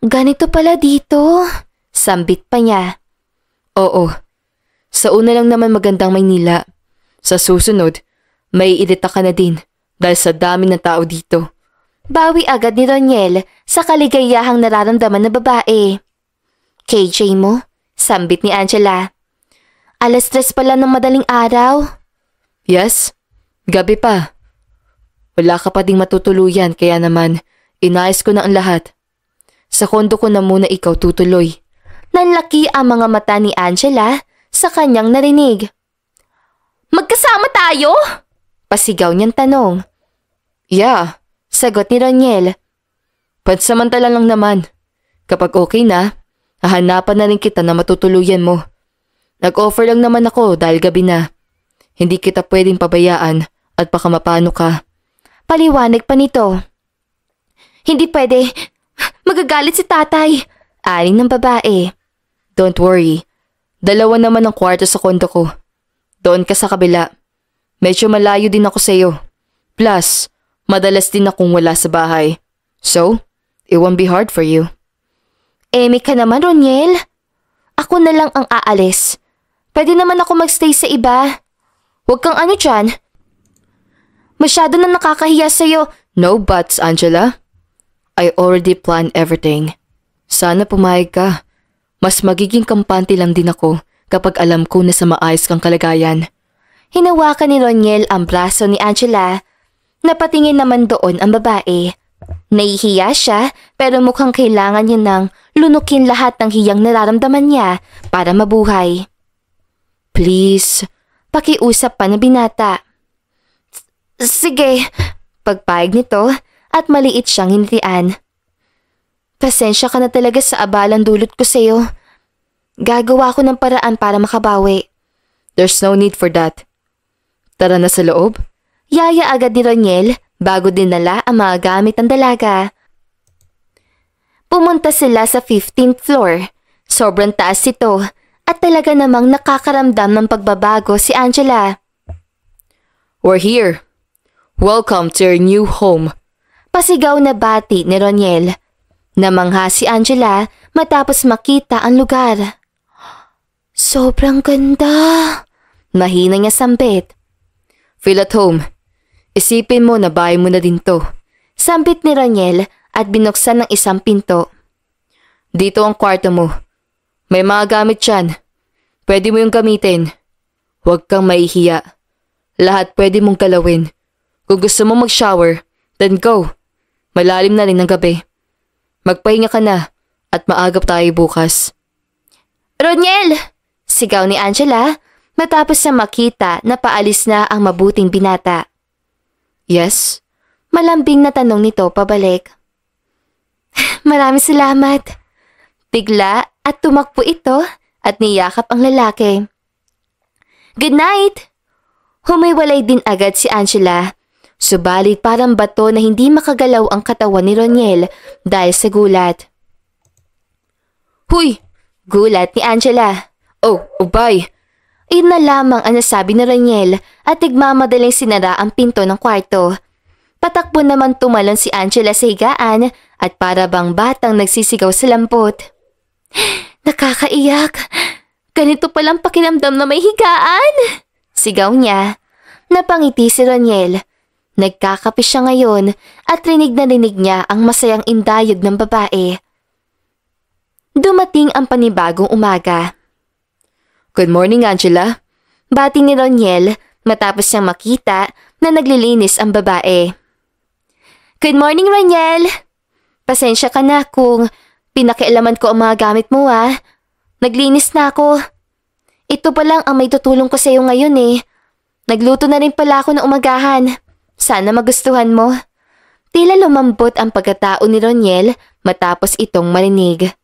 Ganito pala dito, sambit pa niya. Oo, sa una lang naman magandang Maynila. Sa susunod, may irita ka na din dahil sa dami ng tao dito. Bawi agad ni Roniel sa kaligayahang nararamdaman ng babae. KJ mo? Sambit ni Angela. 3:00 pala ng madaling araw. Yes, gabi pa. Wala ka pa ding matutuluyan kaya naman inayos ko na ang lahat. Sa kondo ko na muna ikaw tutuloy. Nanlaki ang mga mata ni Angela sa kanyang narinig. Magkasama tayo? Pasigaw niyang tanong. Yeah, sagot ni Roniel. Pansamantala lang naman. Kapag okay na, hahanapan na rin kita na matutuluyan mo. Nag-offer lang naman ako dahil gabi na. Hindi kita pwedeng pabayaan at baka mapano ka. Paliwanag pa nito. Hindi pwede. Magagalit si tatay. Aling ng babae. Don't worry. 2 naman ang kwarto sa kondo ko. Doon ka sa kabila. Medyo malayo din ako sa iyo. Plus, Madalas din akong wala sa bahay. So, it won't be hard for you. Eme ka naman, Roniel. Ako na lang ang aalis. Pwede naman ako magstay sa iba. Huwag kang ano dyan. Masyado na nakakahiya sa'yo. No buts, Angela. I already planned everything. Sana pumayag ka. Mas magiging kampante lang din ako kapag alam ko na sa maayos kang kalagayan. Hinawakan ni Roniel ang braso ni Angela. Napatingin naman doon ang babae. Nahihiya siya pero mukhang kailangan niya nang lunukin lahat ng hiyang nararamdaman niya para mabuhay. Please, pakiusap pa na binata. Sige, pagpayag nito at maliit siyang hinitian. Pasensya ka na talaga sa abalang dulot ko sa'yo. Gagawa ko ng paraan para makabawi. There's no need for that. Tara na sa loob. Yaya agad ni Roniel bago dinala ang mga gamit ng dalaga. Pumunta sila sa 15th floor. Sobrang taas ito at talaga namang nakakaramdam ng pagbabago si Angela. We're here. Welcome to your new home. Pasigaw na bati ni Roniel. Namangha si Angela matapos makita ang lugar. Sobrang ganda. Mahina niya sambit. Feel at home. Isipin mo na bahay mo na din to. Sambit ni Roniel at binuksan ng isang pinto. Dito ang kwarto mo. May mga gamit dyan. Pwede mo yung gamitin. Huwag kang mahihiya. Lahat pwede mong galawin. Kung gusto mo mag-shower, then go. Malalim na rin ng gabi. Magpahinga ka na at maagap tayo bukas. Roniel! Sigaw ni Angela matapos na makita na paalis na ang mabuting binata. Yes? Malambing na tanong nito pabalik. Maraming salamat. Tigla at tumakbo ito at niyakap ang lalaki. Good night! Humiwalay din agad si Angela. Subalit parang bato na hindi makagalaw ang katawan ni Roniel dahil sa gulat. Huy! Gulat ni Angela. Oh, bye! Iyon na lamang ang nasabi ni Roniel at nagmamadaling sinara ang pinto ng kwarto. Patakbo naman tumalon si Angela sa higaan at para bang batang nagsisigaw sa lampot. Nakakaiyak! Ganito palang pakiramdam na may higaan! Sigaw niya. Napangiti si Roniel. Nagkakape siya ngayon at rinig na rinig niya ang masayang indayog ng babae. Dumating ang panibagong umaga. Good morning, Angela. Bati ni Roniel matapos siyang makita na naglilinis ang babae. Good morning, Roniel. Pasensya ka na kung pinakialaman ko ang mga gamit mo Naglinis na ako. Ito pa lang ang may tutulong ko sa iyo ngayon Nagluto na rin pala ako ng umagahan. Sana magustuhan mo. Tila lumambot ang pagkatao ni Roniel matapos itong marinig.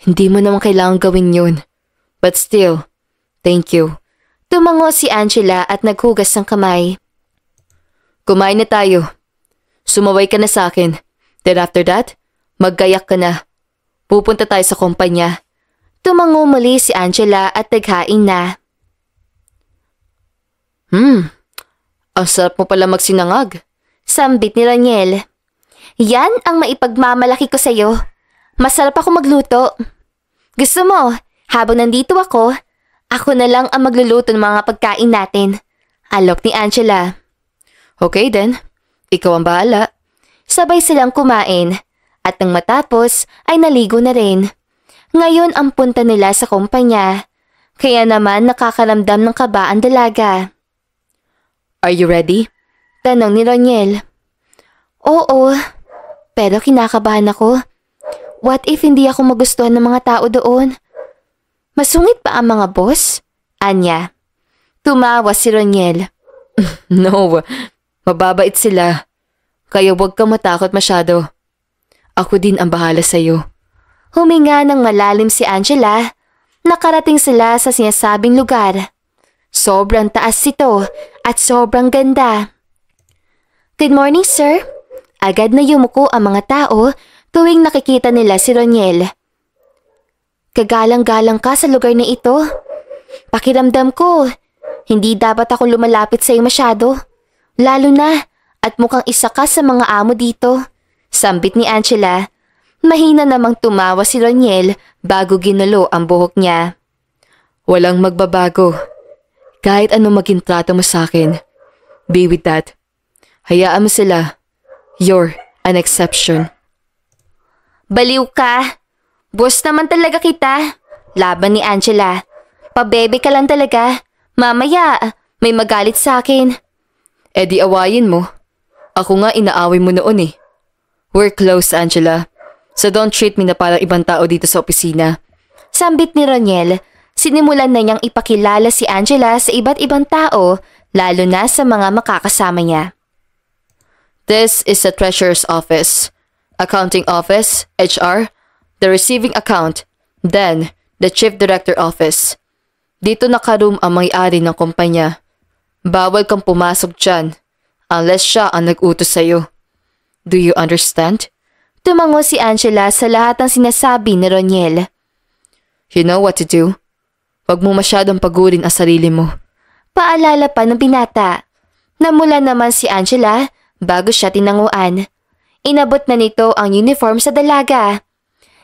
Hindi mo naman kailangang gawin yun. But still, thank you. Tumango si Angela at naghugas ng kamay. Kumain na tayo. Sumaway ka na sa akin. Then after that, maggayak ka na. Pupunta tayo sa kumpanya. Tumango muli si Angela at naghain na. Ang sarap mo pala magsinangag. Sambit ni Roniel. Yan ang maipagmamalaki ko sa'yo. Masarap ako magluto. Gusto mo, habang nandito ako na lang ang magluluto ng mga pagkain natin. Alok ni Angela. Okay then, ikaw ang bahala. Sabay silang kumain at nang matapos ay naligo na rin. Ngayon ang punta nila sa kumpanya. Kaya naman nakakaramdam ng kaba ang dalaga. Are you ready? Tanong ni Roniel. Oo, pero kinakabahan ako. What if hindi ako magustuhan ng mga tao doon? Masungit pa ang mga boss? Anya. Tumawa si Roniel. No, mababait sila. Kaya huwag kang matakot masyado. Ako din ang bahala sa'yo. Huminga ng malalim si Angela. Nakarating sila sa sinasabing lugar. Sobrang taas ito at sobrang ganda. Good morning, sir. Agad na yumuko ang mga tao tuwing nakikita nila si Roniel. Kagalang-galang ka sa lugar na ito. Pakiramdam ko, hindi dapat ako lumalapit sa iyo masyado. Lalo na At mukhang isa ka sa mga amo dito. Sambit ni Angela. Mahina namang tumawa si Roniel bago ginulo ang buhok niya. Walang magbabago. Kahit anong maging trato mo sa akin, be with that. Hayaan mo sila. You're an exception. Baliw ka. Boss naman talaga kita. Laban ni Angela. Pabebe ka lang talaga. Mamaya, may magalit sa akin. Eh di awayin mo. Ako nga inaaway mo noon eh. We're close, Angela. So don't treat me na parang ibang tao dito sa opisina. Sambit ni Roniel. Sinimulan na niyang ipakilala si Angela sa iba't ibang tao, lalo na sa mga makakasama niya. This is the treasurer's office, accounting office, HR, the receiving account, then the chief director office. Dito nakaroom ang may-ari ng kumpanya. Bawal kang pumasok dyan unless siya ang nag-utos sa'yo. Do you understand? Tumango si Angela sa lahat ng sinasabi ni Roniel. You know what to do. Huwag mo masyadong pagurin ang sarili mo. Paalala pa ng binata. Namula naman si Angela bago siya tinanguan. Inabot na nito ang uniform sa dalaga.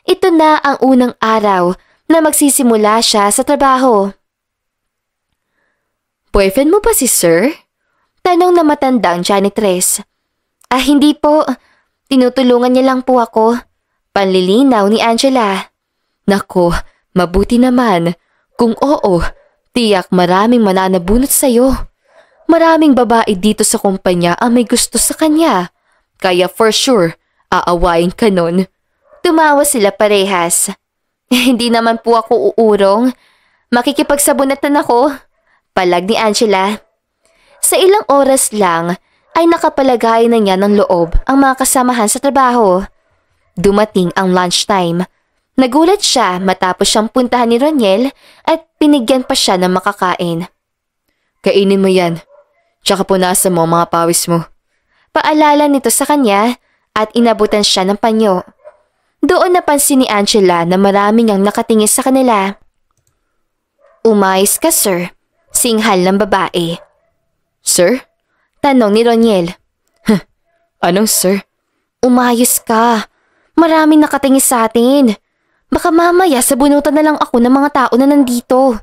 Ito na ang unang araw na magsisimula siya sa trabaho. Boyfriend mo ba si Sir? Tanong na matandang janitress. Hindi po. Tinutulungan niya lang po ako. Panlilinaw ni Angela. Nako, mabuti naman. Kung oo, tiyak maraming mananabunot sa'yo. Maraming babae dito sa kumpanya ang may gusto sa kanya. Kaya for sure, aawain ka nun. Tumawa sila parehas. Hindi naman po ako uurong. Makikipagsabunatan ako. Palag ni Angela. Sa ilang oras lang ay nakapalagay na niya ng loob ang mga kasamahan sa trabaho. Dumating ang lunchtime. Nagulat siya matapos siyang puntahan ni Roniel at binigyan pa siya ng makakain. Kainin mo yan. Tsaka punasan mo ang mga pawis mo. Paalala nito sa kanya at inabutan siya ng panyo. Doon napansin ni Angela na maraming ang nakatingin sa kanila. Umayos ka, sir. Singhal ng babae. Sir? Tanong ni Roniel. Anong sir? Umayos ka. Maraming nakatingin sa atin. Baka mamaya sabunutan na lang ako ng mga tao na nandito.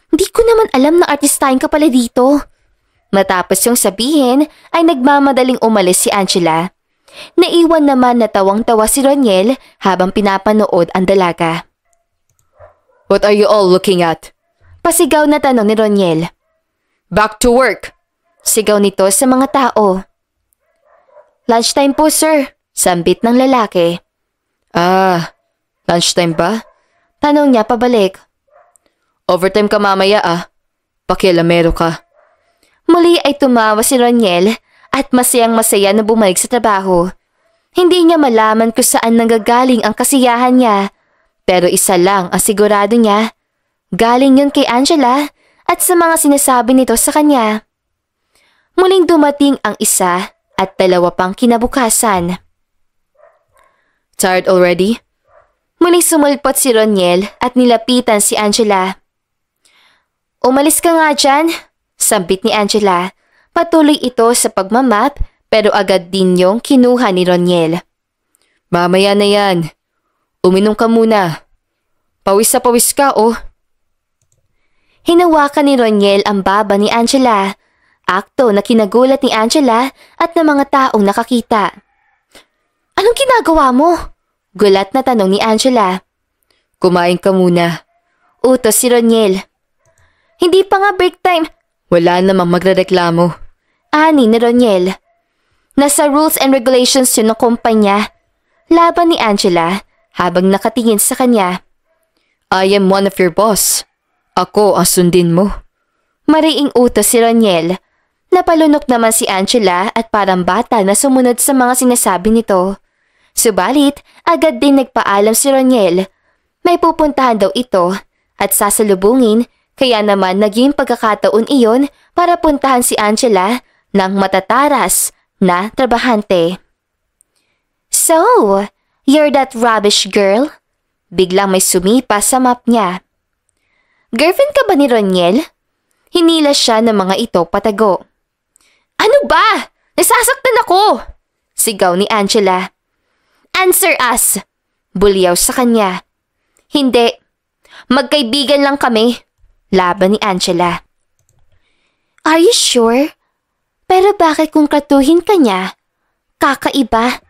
Hindi ko naman alam na artistahin ka pala dito. Matapos yung sabihin ay nagmamadaling umalis si Angela. Naiwan naman na tawang-tawa si Roniel habang pinapanood ang dalaga. What are you all looking at? Pasigaw na tanong ni Roniel. Back to work! Sigaw nito sa mga tao. Lunchtime po, sir. Sambit ng lalaki. Lunchtime ba? Tanong niya pabalik. Overtime ka mamaya Pakialamero ka. Muli ay tumawa si Roniel at masayang-masaya na bumalik sa trabaho. Hindi niya malaman kung saan nanggagaling ang kasiyahan niya. Pero isa lang ang sigurado niya. Galing yun kay Angela at sa mga sinasabi nito sa kanya. Muling dumating ang isa at dalawa pang kinabukasan. Tired already? Muling sumulpot si Roniel at nilapitan si Angela. Umalis ka nga dyan, sambit ni Angela. Patuloy ito sa pagmamap pero agad din yung kinuha ni Roniel. Mamaya na yan. Uminom ka muna. Pawis na pawis ka Hinawakan ni Roniel ang baba ni Angela. Akto na kinagulat ni Angela at ng mga taong nakakita. Anong ginagawa mo? Gulat na tanong ni Angela. Kumain ka muna. Utos si Roniel. Hindi pa nga break time. Wala namang magrereklamo. Ani ni Roniel. Nasa rules and regulations yun ng kumpanya. Laban ni Angela habang nakatingin sa kanya. I am one of your boss. Ako ang sundin mo. Mariing utos si Roniel. Napalunok naman si Angela at parang bata na sumunod sa mga sinasabi nito. Subalit, agad din nagpaalam si Roniel. May pupuntahan daw ito at sasalubungin kaya naman naging pagkakataon iyon para puntahan si Angela ng matataras na trabahante. So, you're that rubbish girl? Biglang may sumipa sa map niya. Girlfriend ka ba ni Roniel? Hinila siya ng mga ito patago. Ano ba? Nasasaktan ako! Sigaw ni Angela. Answer us! Bulyaw sa kanya. Hindi. Magkaibigan lang kami. Laban ni Angela. Are you sure? Pero bakit kung kratuhin ka niya? Kakaiba.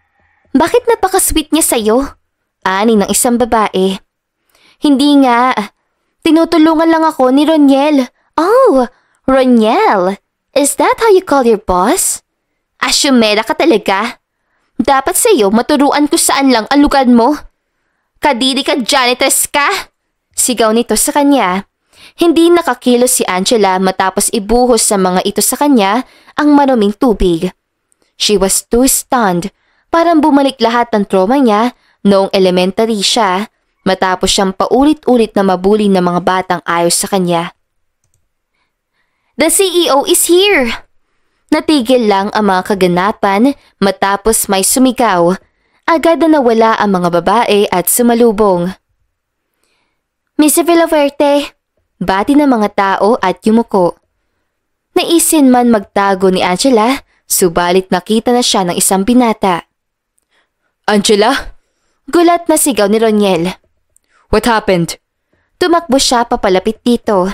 Bakit napaka-sweet niya sa'yo? Ani ng isang babae. Hindi nga. Tinutulungan lang ako ni Roniel. Oh, Roniel. Is that how you call your boss? Asyumera ka talaga. Dapat sa'yo maturuan ko saan lang ang lugar mo. Kadiri ka janitress ka. Sigaw nito sa kanya. Hindi nakakilos si Angela matapos ibuhos sa mga ito sa kanya ang maruming tubig. She was too stunned. Parang bumalik lahat ng trauma niya noong elementary siya matapos siyang paulit-ulit na mabuli ng mga batang ayos sa kanya. The CEO is here! Natigil lang ang mga kaganapan matapos may sumigaw. Agad na nawala ang mga babae at sumalubong. Miss Villaverde, bati ng mga tao at yumuko. Naisin man magtago ni Angela, subalit nakita na siya ng isang binata. Angela? Gulat na sigaw ni Roniel. What happened? Tumakbo siya papalapit dito.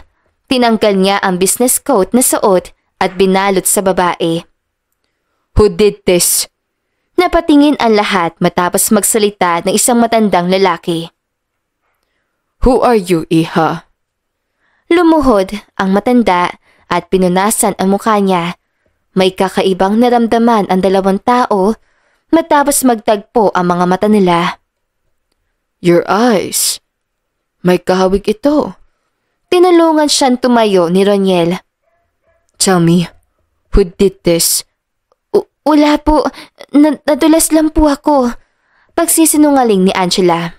Tinanggal niya ang business coat na suot at binalot sa babae. Who did this? Napatingin ang lahat matapos magsalita ng isang matandang lalaki. Who are you, Iha? Lumuhod ang matanda at pinunasan ang mukha niya. May kakaibang naramdaman ang dalawang tao matapos magtagpo ang mga mata nila. Your eyes. May kahawig ito. Tinulungan siyang tumayo ni Roniel. Tell me, who did this? Wala po. Nadulas lang po ako. Pagsisinungaling ni Angela.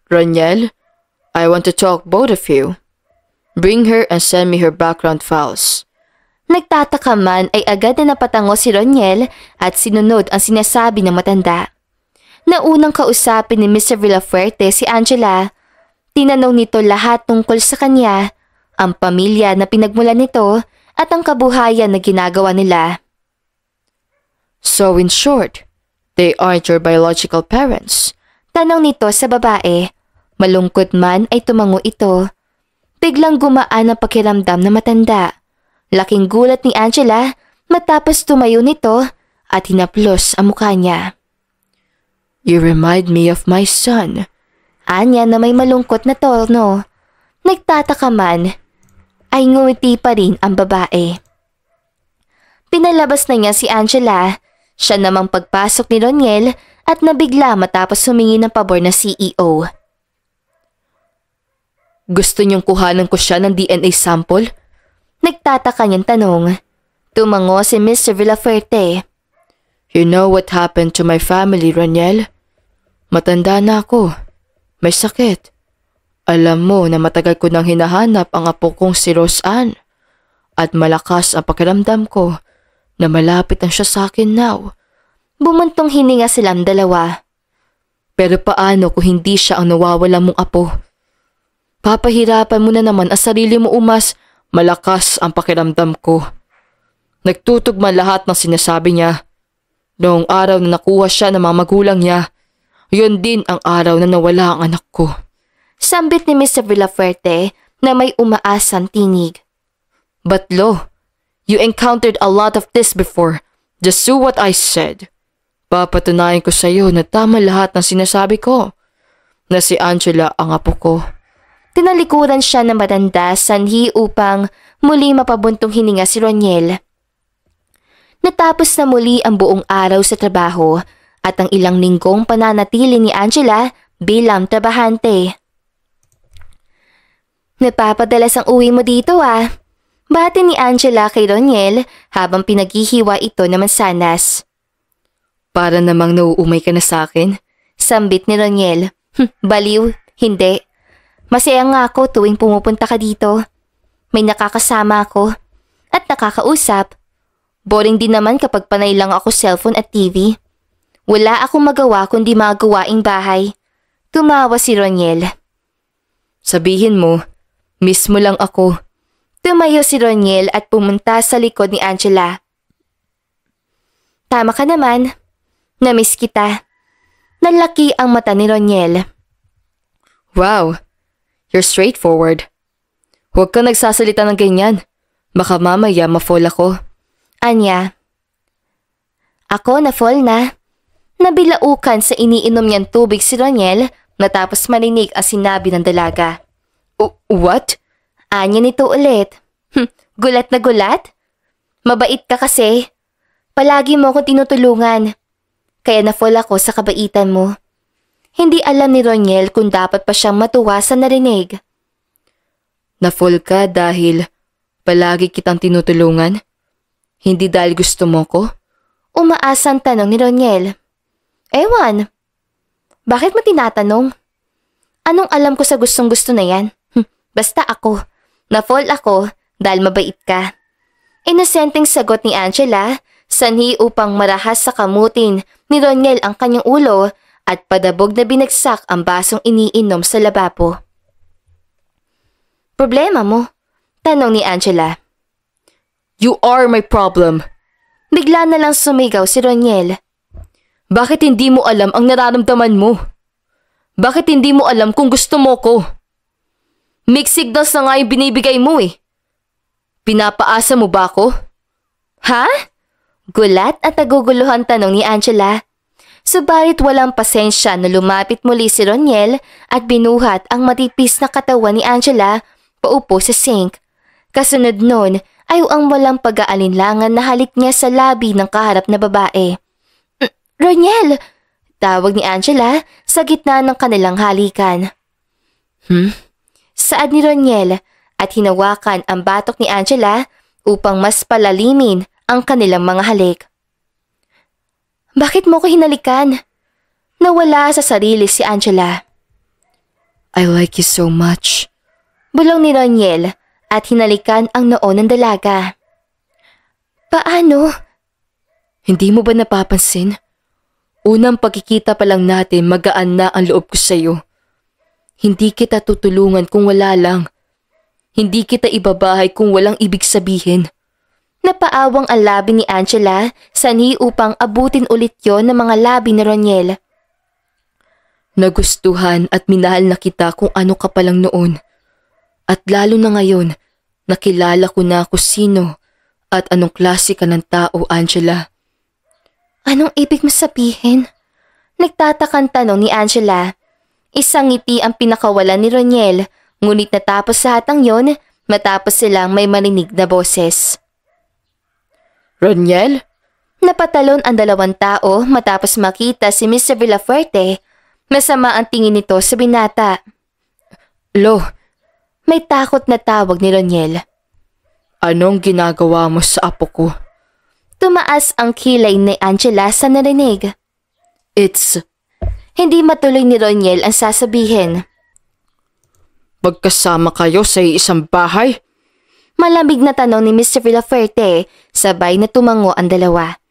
Roniel, I want to talk both of you. Bring her and send me her background files. Nagtataka man ay agad na napatango si Roniel at sinunod ang sinasabi ng matanda. Naunang kausapin ni Mr. Villafuerte si Angela. Tinanong nito lahat tungkol sa kanya, ang pamilya na pinagmulan nito at ang kabuhayan na ginagawa nila. So in short, they aren't your biological parents? Tanong nito sa babae. Malungkot man ay tumango ito. Biglang gumaan ang pakiramdam na matanda. Laking gulat ni Angela matapos tumayo nito at hinaplos ang mukha niya. You remind me of my son. Anya na may malungkot na tono. Nagtataka man ay ngumiti pa rin ang babae. Pinalabas na niya si Angela. Siya namang pagpasok ni Roniel at nabigla matapos humingi ng pabor na CEO. Gusto niyong kuhanan ko siya ng DNA sample? Nagtataka niyang tanong. Tumango si Mr. Villafuerte. You know what happened to my family, Roniel? Matanda na ako. May sakit. Alam mo na matagal ko nang hinahanap ang apo kong si Roseanne. At malakas ang pakiramdam ko na malapit na siya sa akin now. Bumantong hininga silang dalawa. Pero paano kung hindi siya ang nawawala mong apo? Papahirapan mo na naman ang sarili mo, Umas. Malakas ang pakiramdam ko. Nagtutugma lahat ng sinasabi niya. Noong araw na nakuha siya ng mga magulang niya, yun din ang araw na nawala ang anak ko. Sambit ni Mr. Villafuerte na may umaasang tinig. But Lo, you encountered a lot of this before. Just do what I said. Papatunayan ko sa iyo na tama lahat ng sinasabi ko. Na si Angela ang apo ko. Tinalikuran siya ng matanda sanhi upang muli mapabuntong hininga si Roniel. Natapos na muli ang buong araw sa trabaho at ang ilang linggong pananatili ni Angela bilang trabahante. Napapadalas ang uwi mo dito ah. Bati ni Angela kay Roniel habang pinaghihiwa ito ng mansanas. Para namang nauumay ka na sa akin? Sambit ni Roniel. Baliw, hindi. Masaya nga ako tuwing pumupunta ka dito. May nakakasama ako at nakakausap. Boring din naman kapag panay lang ako cellphone at TV. Wala akong magawa kundi mga gawaing bahay. Tumawa si Roniel. Sabihin mo, miss mo lang ako. Tumayo si Roniel at pumunta sa likod ni Angela. Tama ka naman. Namiss kita. Nalaki ang mata ni Roniel. Wow, you're straightforward. Huwag ka nagsasalita ng ganyan. Baka mamaya ma-fall ako. Anya. Ako na-fall na. Nabilaukan sa iniinom niyang tubig si Roniel matapos marinig ang sinabi ng dalaga. What? Anya nito ulit. Gulat na gulat? Mabait ka kasi. Palagi mo akong tinutulungan. Kaya na-fall ako sa kabaitan mo. Hindi alam ni Roniel kung dapat pa siyang matuwa sa narinig. Na-fall ka dahil palagi kitang tinutulungan? Hindi dahil gusto mo ko? Umaasang tanong ni Roniel. Ewan. Bakit mo tinatanong? Anong alam ko sa gustong-gusto na yan? Basta ako. Na-fall ako dahil mabait ka. Inosenteng sagot ni Angela, sanhi upang marahas sa kamutin ni Roniel ang kanyang ulo at padabog na binagsak ang basong iniinom sa lababo. Problema mo? Tanong ni Angela. You are my problem. Bigla na lang sumigaw si Roniel. Bakit hindi mo alam ang nararamdaman mo? Bakit hindi mo alam kung gusto mo ko? Mixed signals na nga yung binibigay mo eh. Pinapaasa mo ba ako? Ha? Gulat at naguguluhan tanong ni Angela. Subalit walang pasensya na lumapit muli si Roniel at binuhat ang matipis na katawan ni Angela paupo sa sink. Kasunod nun ay ang walang pag-aalinlangan na halik niya sa labi ng kaharap na babae. Roniel! Tawag ni Angela sa gitna ng kanilang halikan. Saad ni Roniel at hinawakan ang batok ni Angela upang mas palalimin ang kanilang mga halik. Bakit mo ko hinalikan? Nawala sa sarili si Angela. I like you so much. Bulong ni Roniel at hinalikan ang noo ng dalaga. Paano? Hindi mo ba napapansin? Unang pagkikita pa lang natin magaan na ang loob ko sa'yo. Hindi kita tutulungan kung wala lang. Hindi kita ibabahay kung walang ibig sabihin. Napaawang ang labi ni Angela sanhi upang abutin ulit yon ng mga labi ni Roniel. Nagustuhan at minahal na kita kung ano ka pa lang noon. At lalo na ngayon, nakilala ko na kung sino at anong klase ka ng tao, Angela. Anong ibig mo sabihin? Nagtatakang tanong ni Angela. Isang ngiti ang pinakawalan ni Roniel, ngunit natapos sa hatang yon matapos silang may marinig na boses. Roniel? Napatalon ang dalawang tao matapos makita si Mr. Villafuerte. Masama ang tingin nito sa binata. Lo, may takot na tawag ni Roniel. Anong ginagawa mo sa apo ko? Tumaas ang kilay ni Angela sa narinig. Hindi matuloy ni Roniel ang sasabihin. Magkasama kayo sa isang bahay? Malamig na tanong ni Mr. Villafuerte, sabay na tumango ang dalawa.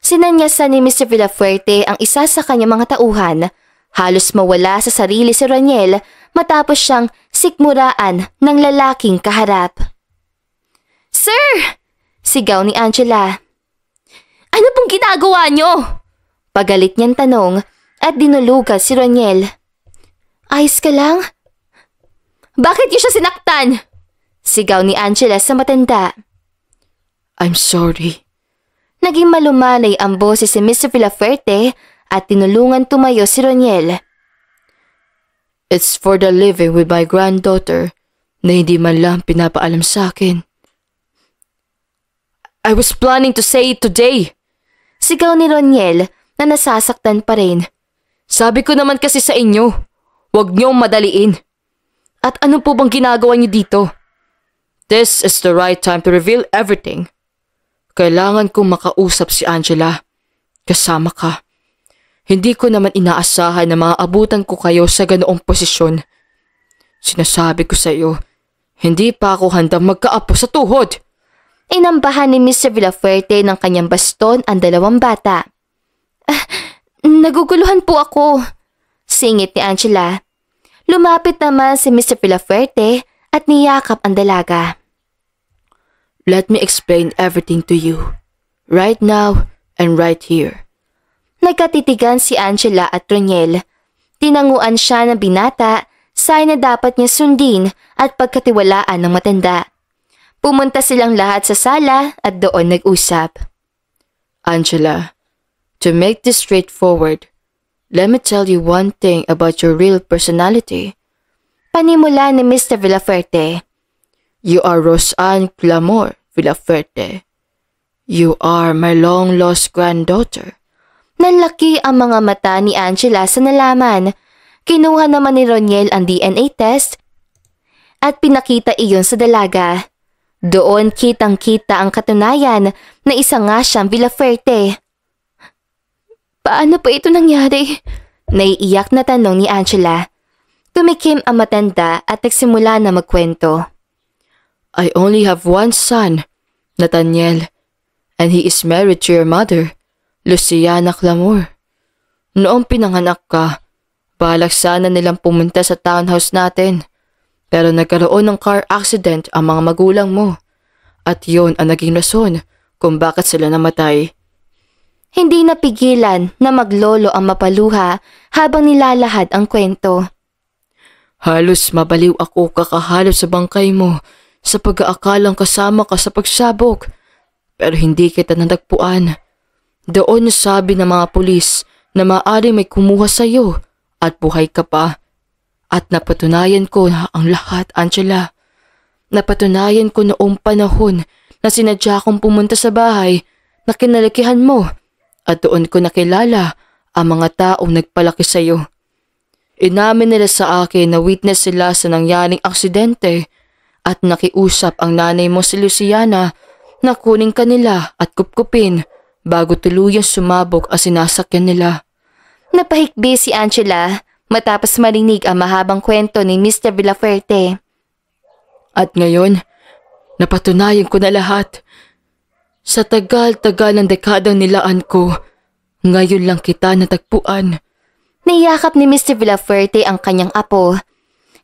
Sinanyasan ni Mr. Villafuerte ang isa sa kanyang mga tauhan. Halos mawala sa sarili si Roniel matapos siyang sikmuraan ng lalaking kaharap. Sir! Sigaw ni Angela. Ano pong ginagawa niyo? Pagalit niyang tanong at dinulugan si Roniel. Ayos ka lang? Bakit niyo siya sinaktan? Sigaw ni Angela sa matanda. I'm sorry. Naging malumanay ang boses si Mr. Villafuerte at tinulungan tumayo si Roniel. It's for the living with my granddaughter na hindi man lang pinapaalam sa akin. I was planning to say it today. Sigaw ni Roniel na nasasaktan pa rin. Sabi ko naman kasi sa inyo, huwag niyong madaliin. At ano po bang ginagawa niyo dito? This is the right time to reveal everything. Kailangan kong makausap si Angela. Kasama ka. Hindi ko naman inaasahan na maabutan ko kayo sa ganoong posisyon. Sinasabi ko sa iyo, hindi pa ako handang magkaapo sa tuhod. Inambahan ni Mr. Villafuerte ng kanyang baston ang dalawang bata. Naguguluhan po ako, singit ni Angela. Lumapit naman si Mr. Villafuerte at niyakap ang dalaga. Let me explain everything to you. Right now and right here. Nagkatitigan si Angela at Roniel. Tinanguan siya ng binata, sign na dapat niya sundin at pagkatiwalaan ng matanda. Pumunta silang lahat sa sala at doon nag-usap. Angela, to make this straightforward, let me tell you one thing about your real personality. Panimula ni Mr. Villafuerte. You are Roseanne Clamor Villafuerte. You are my long-lost granddaughter. Nanlaki ang mga mata ni Angela sa nalaman. Kinuha naman ni Roniel ang DNA test at pinakita iyon sa dalaga. Doon kitang-kita ang katunayan na isa nga siyang Villafuerte. Paano pa ito nangyari? Naiiyak na tanong ni Angela. Tumikim ang matanda at nagsimula na magkwento. I only have one son, Nathaniel, and he is married to your mother, Luciana Clamor. Noong pinanganak ka, balak sana nilang pumunta sa townhouse natin. Pero nagkaroon ng car accident ang mga magulang mo. At yon ang naging rason kung bakit sila namatay. Hindi napigilan na maglolo ang mapaluha habang nilalahad ang kwento. Halos mabaliw ako kakahalap sa bangkay mo sa pag-aakalang kasama ka sa pagsabog. Pero hindi kita natagpuan. Doon sabi ng mga pulis na maaari may kumuha sa iyo at buhay ka pa. At napatunayan ko na ang lahat, Angela. Napatunayan ko noong panahon na sinadya kong pumunta sa bahay na kinalakihan mo at doon ko nakilala ang mga taong nagpalaki sa iyo. Inamin nila sa akin na witness sila sa nangyaring aksidente at nakiusap ang nanay mo si Luciana na kunin ka nila at kupkupin bago tuluyang sumabog ang sinasakyan nila. Napahikbi si Angela matapos marinig ang mahabang kwento ni Mr. Villafuerte. At ngayon, napatunayan ko na lahat. Sa tagal-tagal ng dekadang nilaan ko, ngayon lang kita natagpuan. Niyakap ni Mr. Villafuerte ang kanyang apo.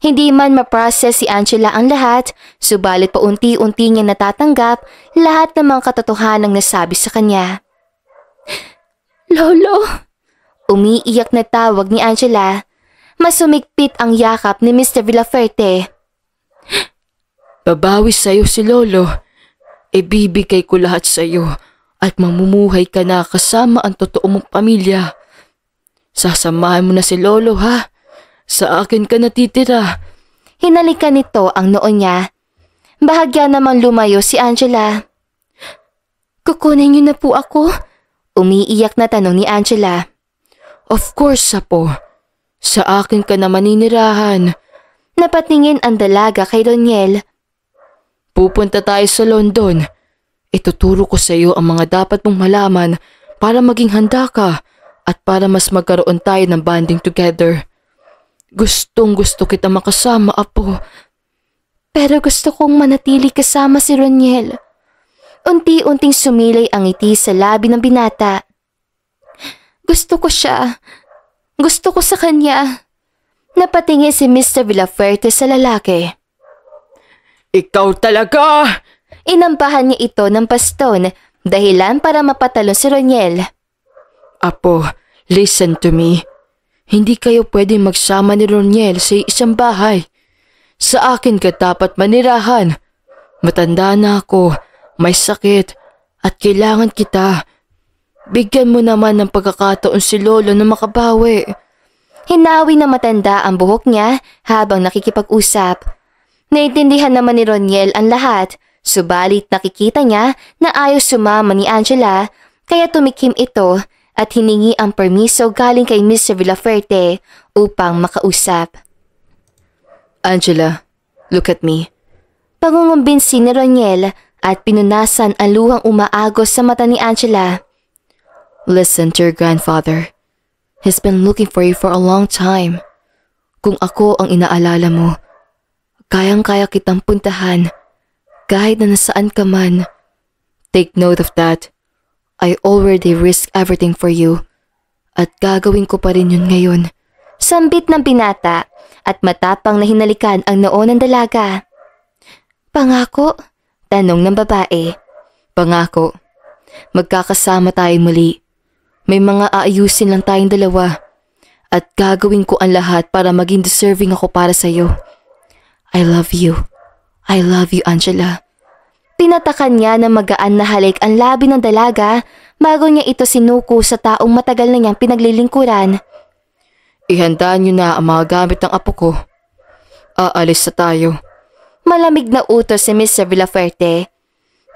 Hindi man ma-process si Angela ang lahat, subalit paunti-unti niya natatanggap lahat ng mga katotohanang nasabi sa kanya. Lolo! Umiiyak na tawag ni Angela. Masumigpit ang yakap ni Mr. Villafuerte. Babawi sa'yo si Lolo. Ibibigay ko lahat sa'yo at mamumuhay ka na kasama ang totoo mong pamilya. Sasamahan mo na si Lolo, ha? Sa akin ka natitira. Hinalikan nito ang noo niya. Bahagya namang lumayo si Angela. Kukunin niyo na po ako? Umiiyak na tanong ni Angela. Of course, Apo. Sa akin ka na maninirahan. Napatingin ang dalaga kay Roniel. Pupunta tayo sa London. Ituturo ko sa iyo ang mga dapat mong malaman para maging handa ka at para mas magkaroon tayo ng bonding together. Gustong-gusto kita makasama, Apo. Pero gusto kong manatili kasama si Roniel. Unti-unting sumilay ang ngiti sa labi ng binata. Gusto ko siya. Gusto ko sa kanya. Napatingin si Mr. Villafuerte sa lalaki. Ikaw talaga! Inampahan niya ito ng baston, dahilan para mapatalon si Roniel. Apo, listen to me. Hindi kayo pwedeng magsama ni Roniel sa isang bahay. Sa akin ka dapat manirahan. Matanda na ako, may sakit, at kailangan kita. Bigyan mo naman ng pagkakataon si Lolo na makabawi. Hinawi na matanda ang buhok niya habang nakikipag-usap. Naintindihan naman ni Roniel ang lahat, subalit nakikita niya na ayaw sumama ni Angela, kaya tumikim ito at hiningi ang permiso galing kay Mr. Villafuerte upang makausap. Angela, look at me. Pangungumbinsi ni Roniel at pinunasan ang luhang umaagos sa mata ni Angela. Listen to your grandfather. He's been looking for you for a long time. Kung ako ang inaalala mo, kayang-kaya kitang puntahan kahit na nasaan ka man. Take note of that. I already risked everything for you at gagawin ko pa rin yun ngayon. Sambit ng binata at matapang na hinalikan ang noo ng dalaga. Pangako? Tanong ng babae. Pangako. Magkakasama tayo muli. May mga aayusin lang tayong dalawa. At gagawin ko ang lahat para maging deserving ako para sa'yo. I love you. I love you, Angela. Pinatakan niya na magaan na halik ang labi ng dalaga bago niya ito sinuko sa taong matagal na niyang pinaglilingkuran. Ihanda niyo na ang mga gamit ng apo ko. Aalis na tayo. Malamig na utos si Mr. Villafuerte.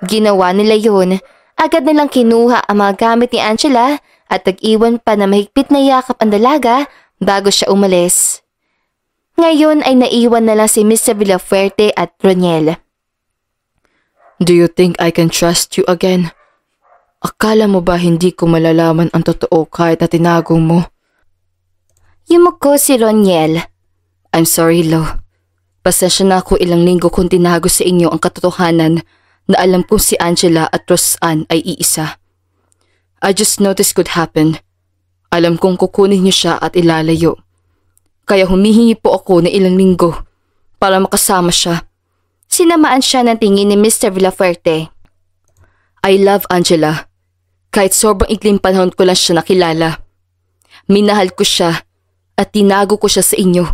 Ginawa nila yun. Agad nilang kinuha ang mga gamit ni Angela at nag-iwan pa na mahigpit na yakap ang dalaga bago siya umalis. Ngayon ay naiwan na lang si Mr. Villafuerte at Roniel. Do you think I can trust you again? Akala mo ba hindi ko malalaman ang totoo kahit na tinago mo? Yumuko si Roniel. I'm sorry, Lo. Pasensya na ako ilang linggo kung tinago sa inyo ang katotohanan na alam kong si Angela at Roseanne ay iisa. I just noticed could happen. Alam kong kukunin niyo siya at ilalayo. Kaya humihingi po ako na ilang linggo para makasama siya. Sinamaan siya ng tingin ni Mr. Villafuerte. I love Angela. Kahit sobrang ikling panahon ko lang siya nakilala. Minahal ko siya at tinago ko siya sa inyo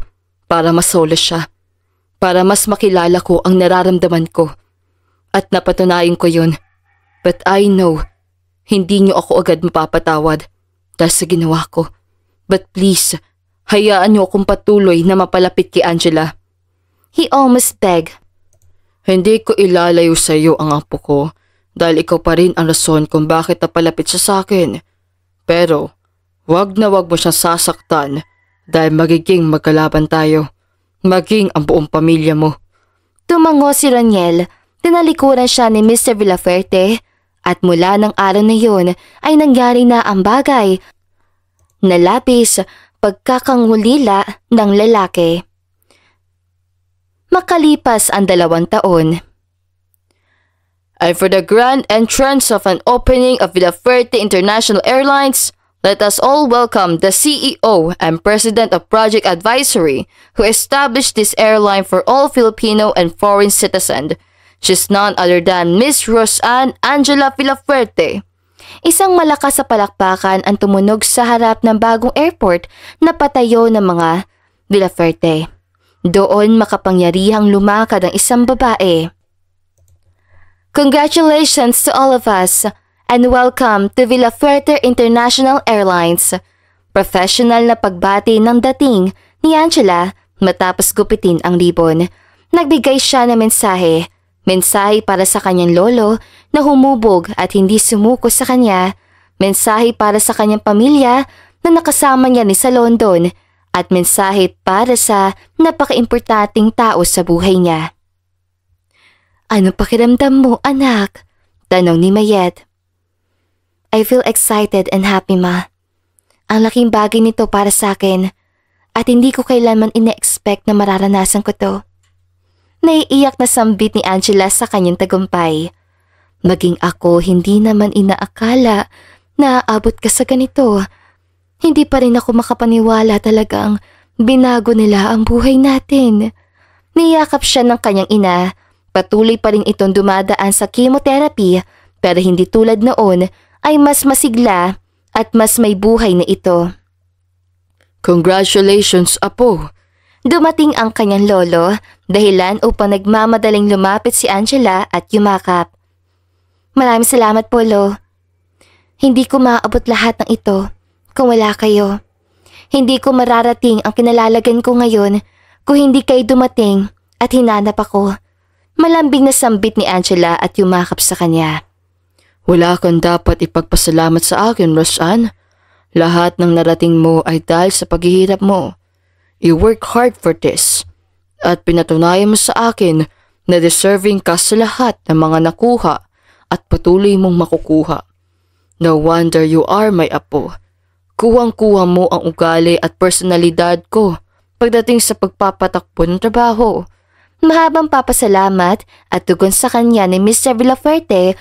para masolo siya. Para mas makilala ko ang nararamdaman ko. At napatunayan ko yun. But I know, hindi niyo ako agad mapapatawad dahil sa ginawa ko. But please, hayaan niyo akong patuloy na mapalapit kay Angela. He almost begged. Hindi ko ilalayo sa iyo ang apo ko dahil ikaw pa rin ang rason kung bakit napalapit siya sa akin. Pero, wag na wag mo siyang sasaktan dahil magiging magkalaban tayo. Maging ang buong pamilya mo. Tumango si Roniel. Tinalikuran siya ni Mr. Villafuerte at mula ng araw na yun ay nangyari na ang bagay. Nalapis pagkakangulila ng lalaki. Makalipas ang 2 taon. And for the grand entrance of an opening of Villafuerte International Airlines, let us all welcome the CEO and President of Project Advisory who established this airline for all Filipino and foreign citizens. She's none other than Miss Roseanne Angela Villafuerte. Isang malakas sa palakpakan ang tumunog sa harap ng bagong airport na patayo ng mga Villafuerte. Doon makapangyarihang lumakad ang isang babae. Congratulations to all of us and welcome to Villafuerte International Airlines. Professional na pagbati ng dating ni Angela matapos gupitin ang ribbon. Nagbigay siya ng mensahe. Mensahe para sa kanyang lolo na humubog at hindi sumuko sa kanya. Mensahe para sa kanyang pamilya na nakasama niya ni sa London. At mensahe para sa napaka-importanting tao sa buhay niya. Ano pakiramdam mo, anak? Tanong ni Mayet. I feel excited and happy, ma. Ang laking bagay nito para sa akin at hindi ko kailanman ina-expect na mararanasan ko to. Naiiyak na sambit ni Angela sa kanyang tagumpay. Maging ako hindi naman inaakala na aabot ka sa ganito. Hindi pa rin ako makapaniwala talagang binago nila ang buhay natin. Niyakap siya ng kanyang ina. Patuloy pa rin itong dumadaan sa chemotherapy pero hindi tulad noon ay mas masigla at mas may buhay na ito. Congratulations, Apo! Dumating ang kanyang lolo, dahilan upang nagmamadaling lumapit si Angela at yumakap. Maraming salamat po, Lo. Hindi ko maaabot lahat ng ito kung wala kayo. Hindi ko mararating ang kinalalagan ko ngayon kung hindi kayo dumating at hinanap ako. Malambing na sambit ni Angela at yumakap sa kanya. Wala kang dapat ipagpasalamat sa akin, Roseanne. Lahat ng narating mo ay dahil sa paghihirap mo. You work hard for this. At pinatunayan mo sa akin na deserving ka sa lahat ng mga nakuha at patuloy mong makukuha. No wonder you are my apo. Kuhang-kuha mo ang ugali at personalidad ko pagdating sa pagpapatakbo ng trabaho. Mahabang papasalamat at tugon sa kanya ni Mr. Villafuerte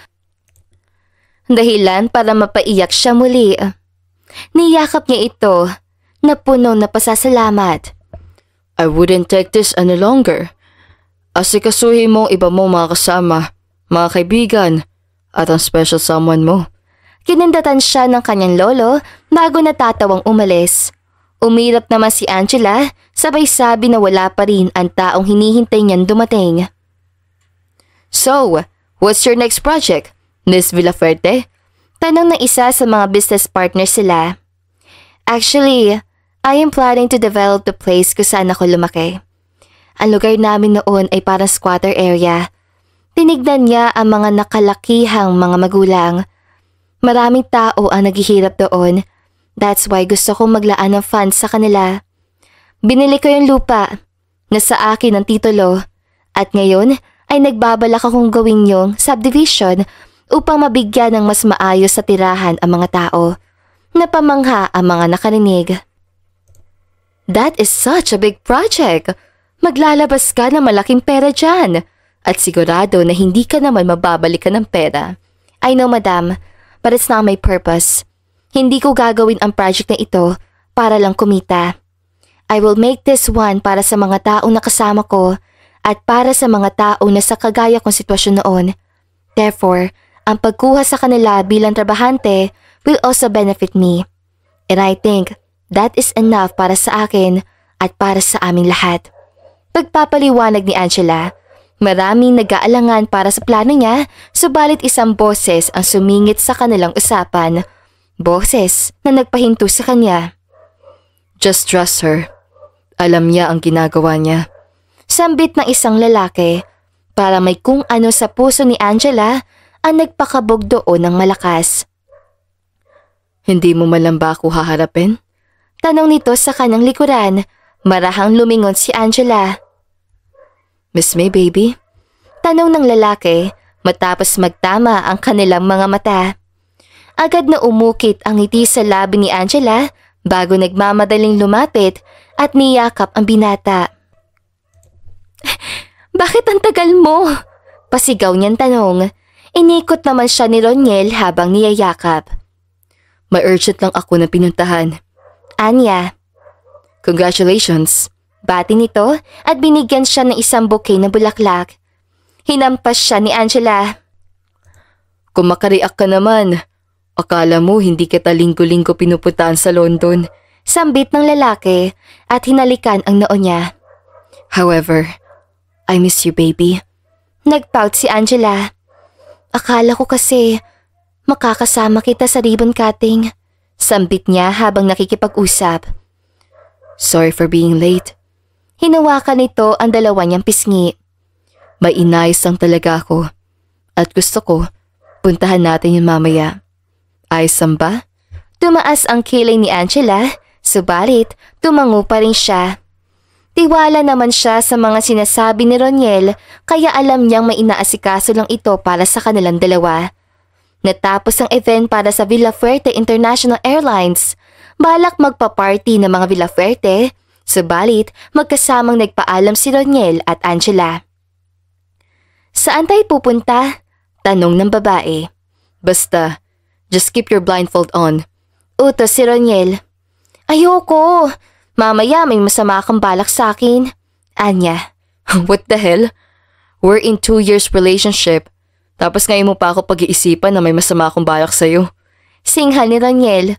dahilan para mapaiyak siya muli. Niyakap niya ito na puno na pasasalamat. I wouldn't take this any longer. Asikasuhin mo iba mo mga kasama, mga kaibigan, at ang special someone mo. Kinindatan siya ng kanyang lolo bago natatawang umalis. Umirap naman si Angela, sabay sabi na wala pa rin ang taong hinihintay niyan dumating. So, what's your next project, Miss Villafuerte? Tanong ng isa sa mga business partners sila. Actually, I am planning to develop the place kung saan ako lumaki. Ang lugar namin noon ay parang squatter area. Tinignan niya ang mga nakalakihang mga magulang. Maraming tao ang naghihirap doon. That's why gusto kong maglaan ng funds sa kanila. Binili ko yung lupa. Nasa akin ang titulo. At ngayon ay nagbabalak akong gawin yung subdivision upang mabigyan ng mas maayos sa tirahan ang mga tao. Napamangha ang mga nakarinig. That is such a big project. Maglalabas ka ng malaking pera dyan. At sigurado na hindi ka naman mababalikan ng pera. I know, madam, but it's not my purpose. Hindi ko gagawin ang project na ito para lang kumita. I will make this one para sa mga taong nakasama ko at para sa mga tao na sa kagaya kong sitwasyon noon. Therefore, ang pagkuha sa kanila bilang trabahante will also benefit me. And I think that is enough para sa akin at para sa aming lahat. Pagpapaliwanag ni Angela, maraming nag-aalangan para sa plano niya, subalit isang boses ang sumingit sa kanilang usapan. Boses na nagpahinto sa kanya. Just trust her. Alam niya ang ginagawa niya. Sambit ng isang lalaki, para may kung ano sa puso ni Angela ang nagpakabog doon ng malakas. Hindi mo man lang ba ako haharapin? Tanong nito sa kanyang likuran. Marahang lumingon si Angela. Miss May, baby? Tanong ng lalaki matapos magtama ang kanilang mga mata. Agad na umukit ang ngiti sa labi ni Angela bago nagmamadaling lumapit at niyakap ang binata. Bakit ang tagal mo? Pasigaw niyang tanong. Inikot naman siya ni Roniel habang niyayakap. May urgent lang ako na pinuntahan. Anya. Congratulations. Bati nito at binigyan siya ng isang bouquet na bulaklak. Hinampas siya ni Angela. Kung makareact ka naman, akala mo hindi kita linggo-linggo pinupuntahan sa London. Sambit ng lalaki at hinalikan ang noo niya. However, I miss you, baby. Nagpout si Angela. Akala ko kasi makakasama kita sa ribbon cutting. Sambit niya habang nakikipag-usap. Sorry for being late. Hinawakan nito ang dalawa niyang pisngi. May inayos lang talaga ako. At gusto ko, puntahan natin yun mamaya. Ayos ba? Tumaas ang kilay ni Angela, subalit tumango pa rin siya. Tiwala naman siya sa mga sinasabi ni Roniel kaya alam niyang may inaasikaso lang ito para sa kanilang dalawa. Natapos ang event para sa Villafuerte International Airlines. Balak magpa-party ng mga Villafuerte, subalit magkasamang nagpaalam si Roniel at Angela. Saan tayo pupunta? Tanong ng babae. Basta, just keep your blindfold on. Utos si Roniel. Ayoko. Mamaya may masama kang balak sa akin. Anya. What the hell? We're in 2 years relationship. Tapos ngayon mo pa ako pag-iisipan na may masama akong balak sa'yo. Singhal ni Roniel.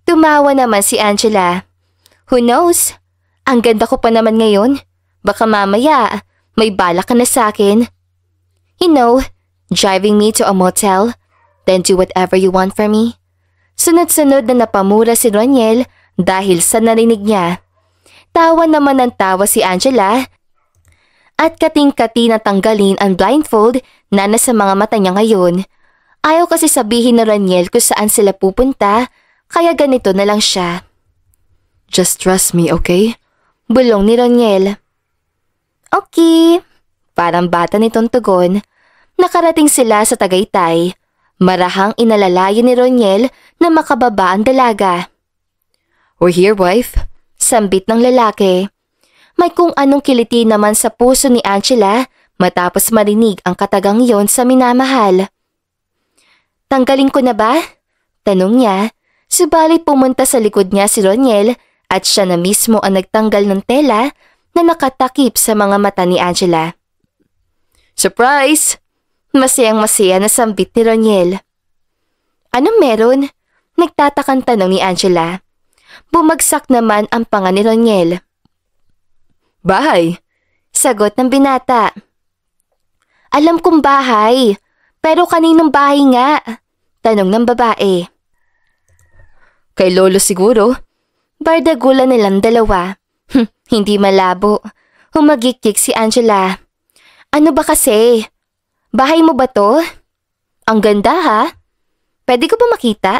Tumawa naman si Angela. Who knows? Ang ganda ko pa naman ngayon. Baka mamaya may balak ka na sa akin. You know, driving me to a motel, then do whatever you want for me. Sunod-sunod na napamura si Roniel dahil sa narinig niya. Tawa naman ng tawa si Angela at kating-kati na tanggalin ang blindfold na nasa mga mata niya ngayon. Ayaw kasi sabihin ni Roniel kung saan sila pupunta, kaya ganito na lang siya. Just trust me, okay? Bulong ni Roniel. Okay. Parang bata nitong tugon. Nakarating sila sa Tagaytay. Marahang inalalayan ni Roniel na makababa ang dalaga. We're here, wife. Sambit ng lalaki. May kung anong kiliti naman sa puso ni Angela matapos marinig ang katagang yon sa minamahal. Tanggalin ko na ba? Tanong niya, subalit pumunta sa likod niya si Roniel at siya na mismo ang nagtanggal ng tela na nakatakip sa mga mata ni Angela. Surprise! Masayang-masaya na sambit ni Roniel. Anong meron? Nagtatakang tanong ni Angela. Bumagsak naman ang panga ni Roniel. Bahay. Sagot ng binata. Alam kong bahay, pero kaninong bahay nga? Tanong ng babae. Kay Lolo siguro. Bardagulan nilang dalawa. Hindi malabo. Humagikik si Angela. Ano ba kasi? Bahay mo ba to? Ang ganda ha? Pwede ko ba makita?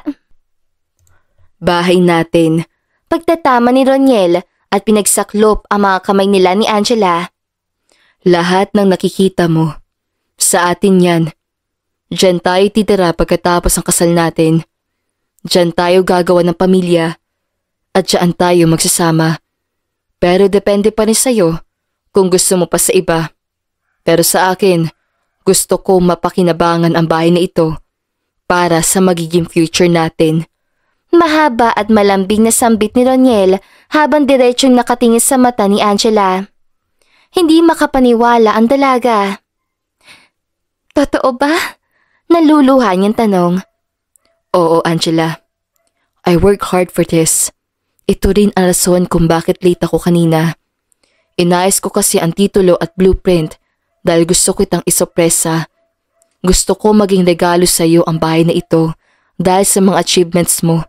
Bahay natin. Pagtatama ni Roniel at pinagsaklop ang mga kamay nila ni Angela. Lahat ng nakikita mo, sa atin yan. Diyan tayo titira pagkatapos ng kasal natin. Diyan tayo gagawa ng pamilya. At diyan tayo magsasama. Pero depende pa rin sa'yo kung gusto mo pa sa iba. Pero sa akin, gusto ko mapakinabangan ang bahay na ito para sa magiging future natin. Mahaba at malambing na sambit ni Roniel habang diretsyong nakatingin sa mata ni Angela. Hindi makapaniwala ang dalaga. Totoo ba? Naluluha niyang tanong. Oo, Angela. I work hard for this. Ito rin ang rason kung bakit late ako kanina. Inayos ko kasi ang titulo at blueprint dahil gusto ko itang isopresa. Gusto ko maging regalo sa iyo ang bahay na ito dahil sa mga achievements mo.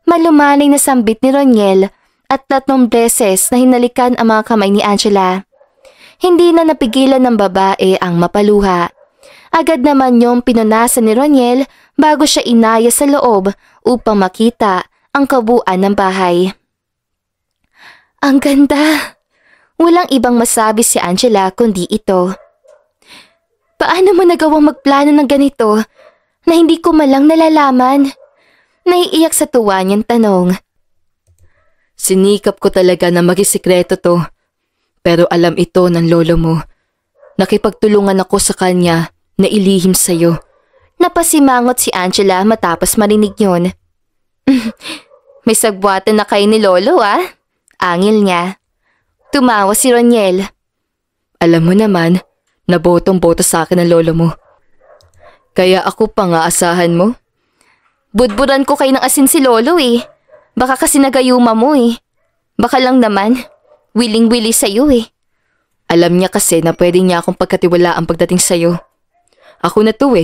Malumanay na sambit ni Roniel at 3 beses na hinalikan ang mga kamay ni Angela. Hindi na napigilan ng babae ang mapaluha. Agad naman yung pinunasan ni Roniel bago siya inaya sa loob upang makita ang kabuuan ng bahay. Ang ganda! Walang ibang masabi si Angela kundi ito. Paano mo nagawang magplano ng ganito na hindi ko malang nalalaman? Naiiyak sa tuwa niyang tanong. Sinikap ko talaga na magisikreto to. Pero alam ito ng lolo mo. Nakipagtulungan ako sa kanya na ilihim sa'yo. Napasimangot si Angela matapos marinig yun. May sagbuatan na kayo ni Lolo Angil niya. Tumawa si Roniel. Alam mo naman, nabotong-boto sa akin ng lolo mo. Kaya ako pa nga asahan mo. Budburan ko kayo ng asin si Lolo Baka kasi nagayuma mo Baka lang naman, willing-willy sa'yo Alam niya kasi na pwede niya akong pagkatiwalaan pagdating sa'yo. Ako na to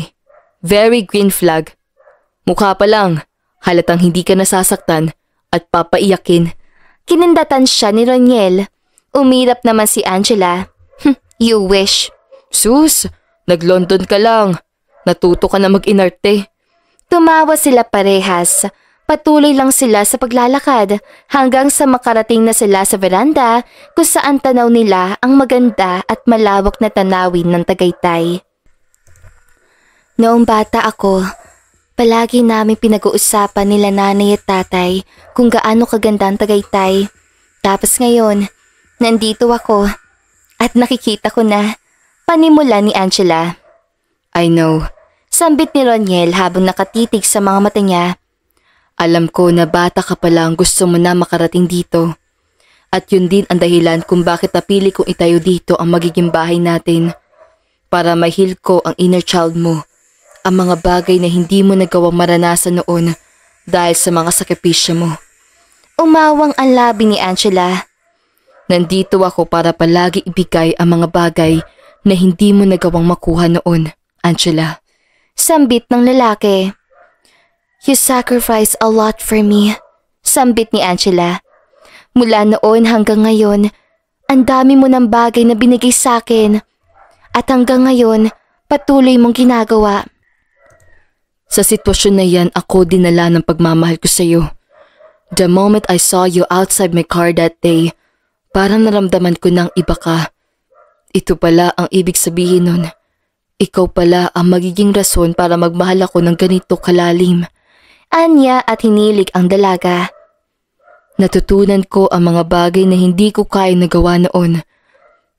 Very green flag. Mukha pa lang, halatang hindi ka nasasaktan at papaiyakin. Kinindatan siya ni Roniel. Umirap naman si Angela. You wish. Sus, nag-London ka lang. Natuto ka na mag-inarte. Tumawa sila parehas. Patuloy lang sila sa paglalakad hanggang sa makarating na sila sa veranda kung saan tanaw nila ang maganda at malawak na tanawin ng Tagaytay. Noong bata ako, palagi namin pinag-uusapan nila nanay at tatay kung gaano kaganda ang Tagaytay. Tapos ngayon, nandito ako at nakikita ko na panimula ni Angela. I know. Sambit ni Roniel habang nakatitig sa mga mata niya. Alam ko na bata ka pa lang gusto mo na makarating dito. At yun din ang dahilan kung bakit napili kong itayo dito ang magiging bahay natin. Para ma-heal ko ang inner child mo. Ang mga bagay na hindi mo nagawang maranasan noon dahil sa mga sakripisyo mo. Umawang ang labi ni Angela. Nandito ako para palagi ibigay ang mga bagay na hindi mo nagawang makuha noon, Angela. Sambit ng lalaki. You sacrifice a lot for me. Sambit ni Angela. Mula noon hanggang ngayon, ang dami mo ng bagay na binigay sa akin. At hanggang ngayon, patuloy mong ginagawa. Sa sitwasyon na yan, ako dinala ng pagmamahal ko sa iyo. The moment I saw you outside my car that day, parang naramdaman ko ng iba ka. Ito pala ang ibig sabihin nun. Ikaw pala ang magiging rason para magmahal ako ng ganito kalalim. Anya at hinilig ang dalaga. Natutunan ko ang mga bagay na hindi ko kaya nagawa noon.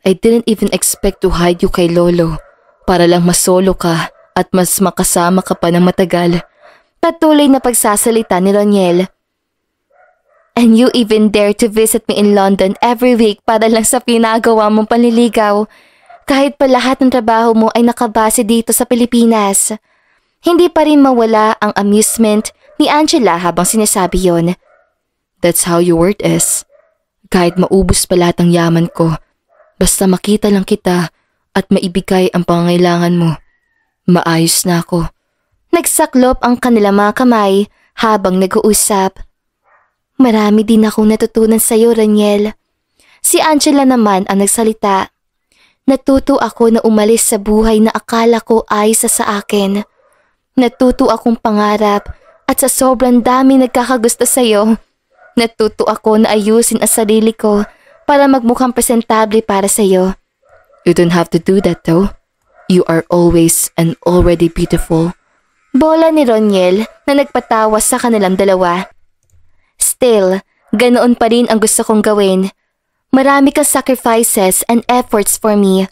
I didn't even expect to hide you kay Lolo para lang masolo ka at mas makasama ka pa ng matagal. Patuloy na pagsasalita ni Roniel. And you even dare to visit me in London every week para lang sa pinagawa mong panliligaw. Kahit pa lahat ng trabaho mo ay nakabase dito sa Pilipinas. Hindi pa rin mawala ang amusement ni Angela habang sinasabi yon. That's how your word is. Kahit maubos pa lahat ang yaman ko, basta makita lang kita at maibigay ang pangangailangan mo, maayos na ako. Nagsaklop ang kanilang mga kamay habang nag-uusap. Marami din akong natutunan sa iyo, Raniel. Si Angela naman ang nagsalita. Natuto ako na umalis sa buhay na akala ko ay sa akin. Natuto akong pangarap at sa sobrang dami nagkakagusto sa iyo. Natuto ako na ayusin ang sarili ko para magmukhang presentable para sa iyo. You don't have to do that though. You are always and already beautiful. Bola ni Roniel na nagpatawa sa kanilang dalawa. Still, ganoon pa rin ang gusto kong gawin. Marami kang sacrifices and efforts for me.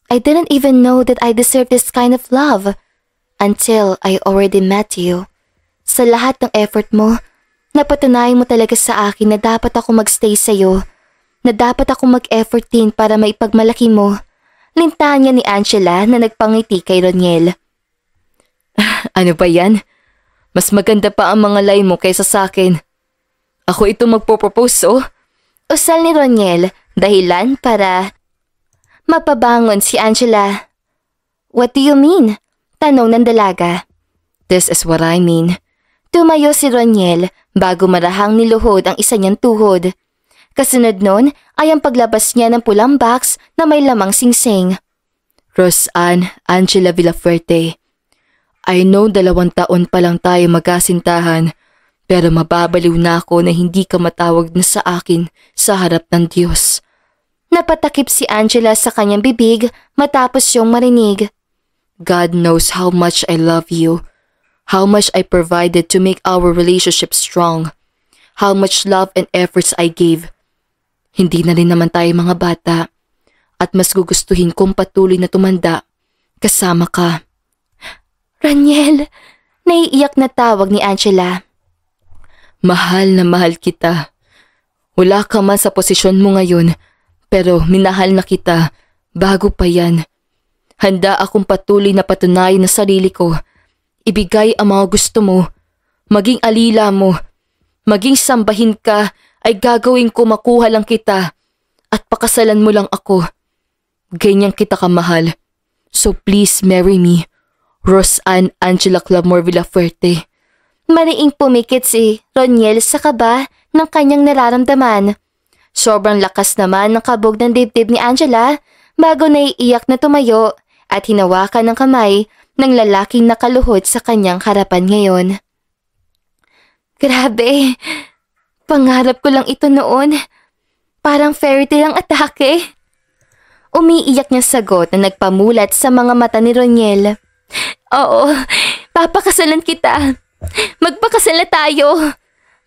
I didn't even know that I deserved this kind of love until I already met you. Sa lahat ng effort mo, napatunayan mo talaga sa akin na dapat ako magstay sa'yo, na dapat ako mag-effort din para maipagmalaki mo. Lintahan niya ni Angela na nagpangiti kay Roniel. Ano ba yan? Mas maganda pa ang mga line mo kaysa sa akin. Ako ito magpo-propose, oh. Usal ni Roniel, dahilan para mapabangon si Angela. What do you mean? Tanong ng dalaga. This is what I mean. Tumayo si Roniel bago marahang niluhod ang isa niyang tuhod. Kasunod nun ay ang paglabas niya ng pulang box na may lamang singsing. Roseanne Angela Villafuerte. I know 2 taon pa lang tayo magkasintahan, pero mababaliw na ako na hindi ka matawag na sa akin sa harap ng Diyos. Napatakip si Angela sa kanyang bibig matapos siyang marinig. God knows how much I love you, how much I provided to make our relationship strong, how much love and efforts I gave. Hindi na rin naman tayo mga bata, at mas gugustuhin kong patuloy na tumanda kasama ka. Raniel, naiiyak na tawag ni Angela. Mahal na mahal kita. Wala ka man sa posisyon mo ngayon, pero minahal na kita bago pa yan. Handa akong patuloy na patunayan na sarili ko. Ibigay ang mga gusto mo, maging alila mo, maging sambahin ka ay gagawin ko makuha lang kita at pakasalan mo lang ako. Ganyan kita kamahal. So please marry me. Roseanne Angela Clamor Villafuerte. Mariing pumikit si Roniel sa kaba ng kanyang nararamdaman. Sobrang lakas naman ng kabog ng dibdib ni Angela bago naiiyak na tumayo at hinawakan ng kamay ng lalaking nakaluhod sa kanyang harapan ngayon. Grabe, pangarap ko lang ito noon. Parang fairy tale ang atake. Umiiyak niyang sagot na nagpamulat sa mga mata ni Roniel. Oo, papakasalan kita. Magpakasal na tayo.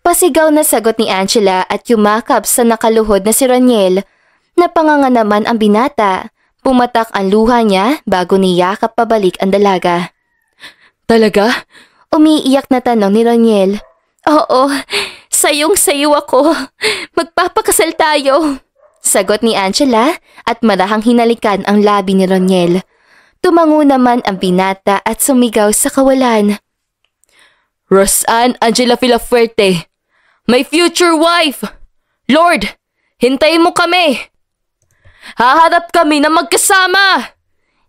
Pasigaw na sagot ni Angela at yumakap sa nakaluhod na si Roniel. Napanganga naman ang binata. Pumatak ang luha niya bago niyakap pabalik ang dalaga. Talaga? Umiiyak na tanong ni Roniel. Oo, sayong-sayo ako. Magpapakasal tayo. Sagot ni Angela at marahang hinalikan ang labi ni Roniel. Tumango naman ang binata at sumigaw sa kawalan. Roseanne Angela Villafuerte, my future wife! Lord, hintayin mo kami! Haharap kami na magkasama!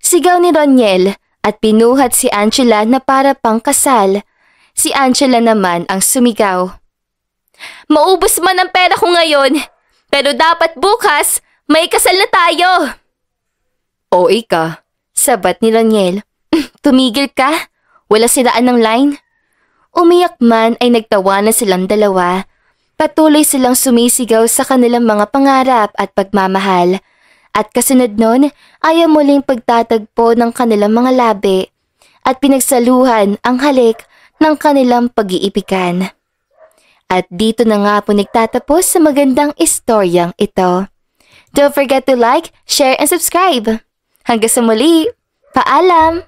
Sigaw ni Roniel at pinuhat si Angela na para pang kasal. Si Angela naman ang sumigaw. Maubos man ang pera ko ngayon, pero dapat bukas may kasal na tayo. O ika. Sabat ni Roniel. Tumigil ka? Wala siraan ng line? Umiyak man ay nagtawanan silang dalawa. Patuloy silang sumisigaw sa kanilang mga pangarap at pagmamahal. At kasunod nun ay muling pagtatagpo ng kanilang mga labi at pinagsaluhan ang halik ng kanilang pag-iibigan. At dito na nga po nagtatapos sa magandang istoryang ito. Don't forget to like, share, and subscribe. Hanggang sa muli, paalam!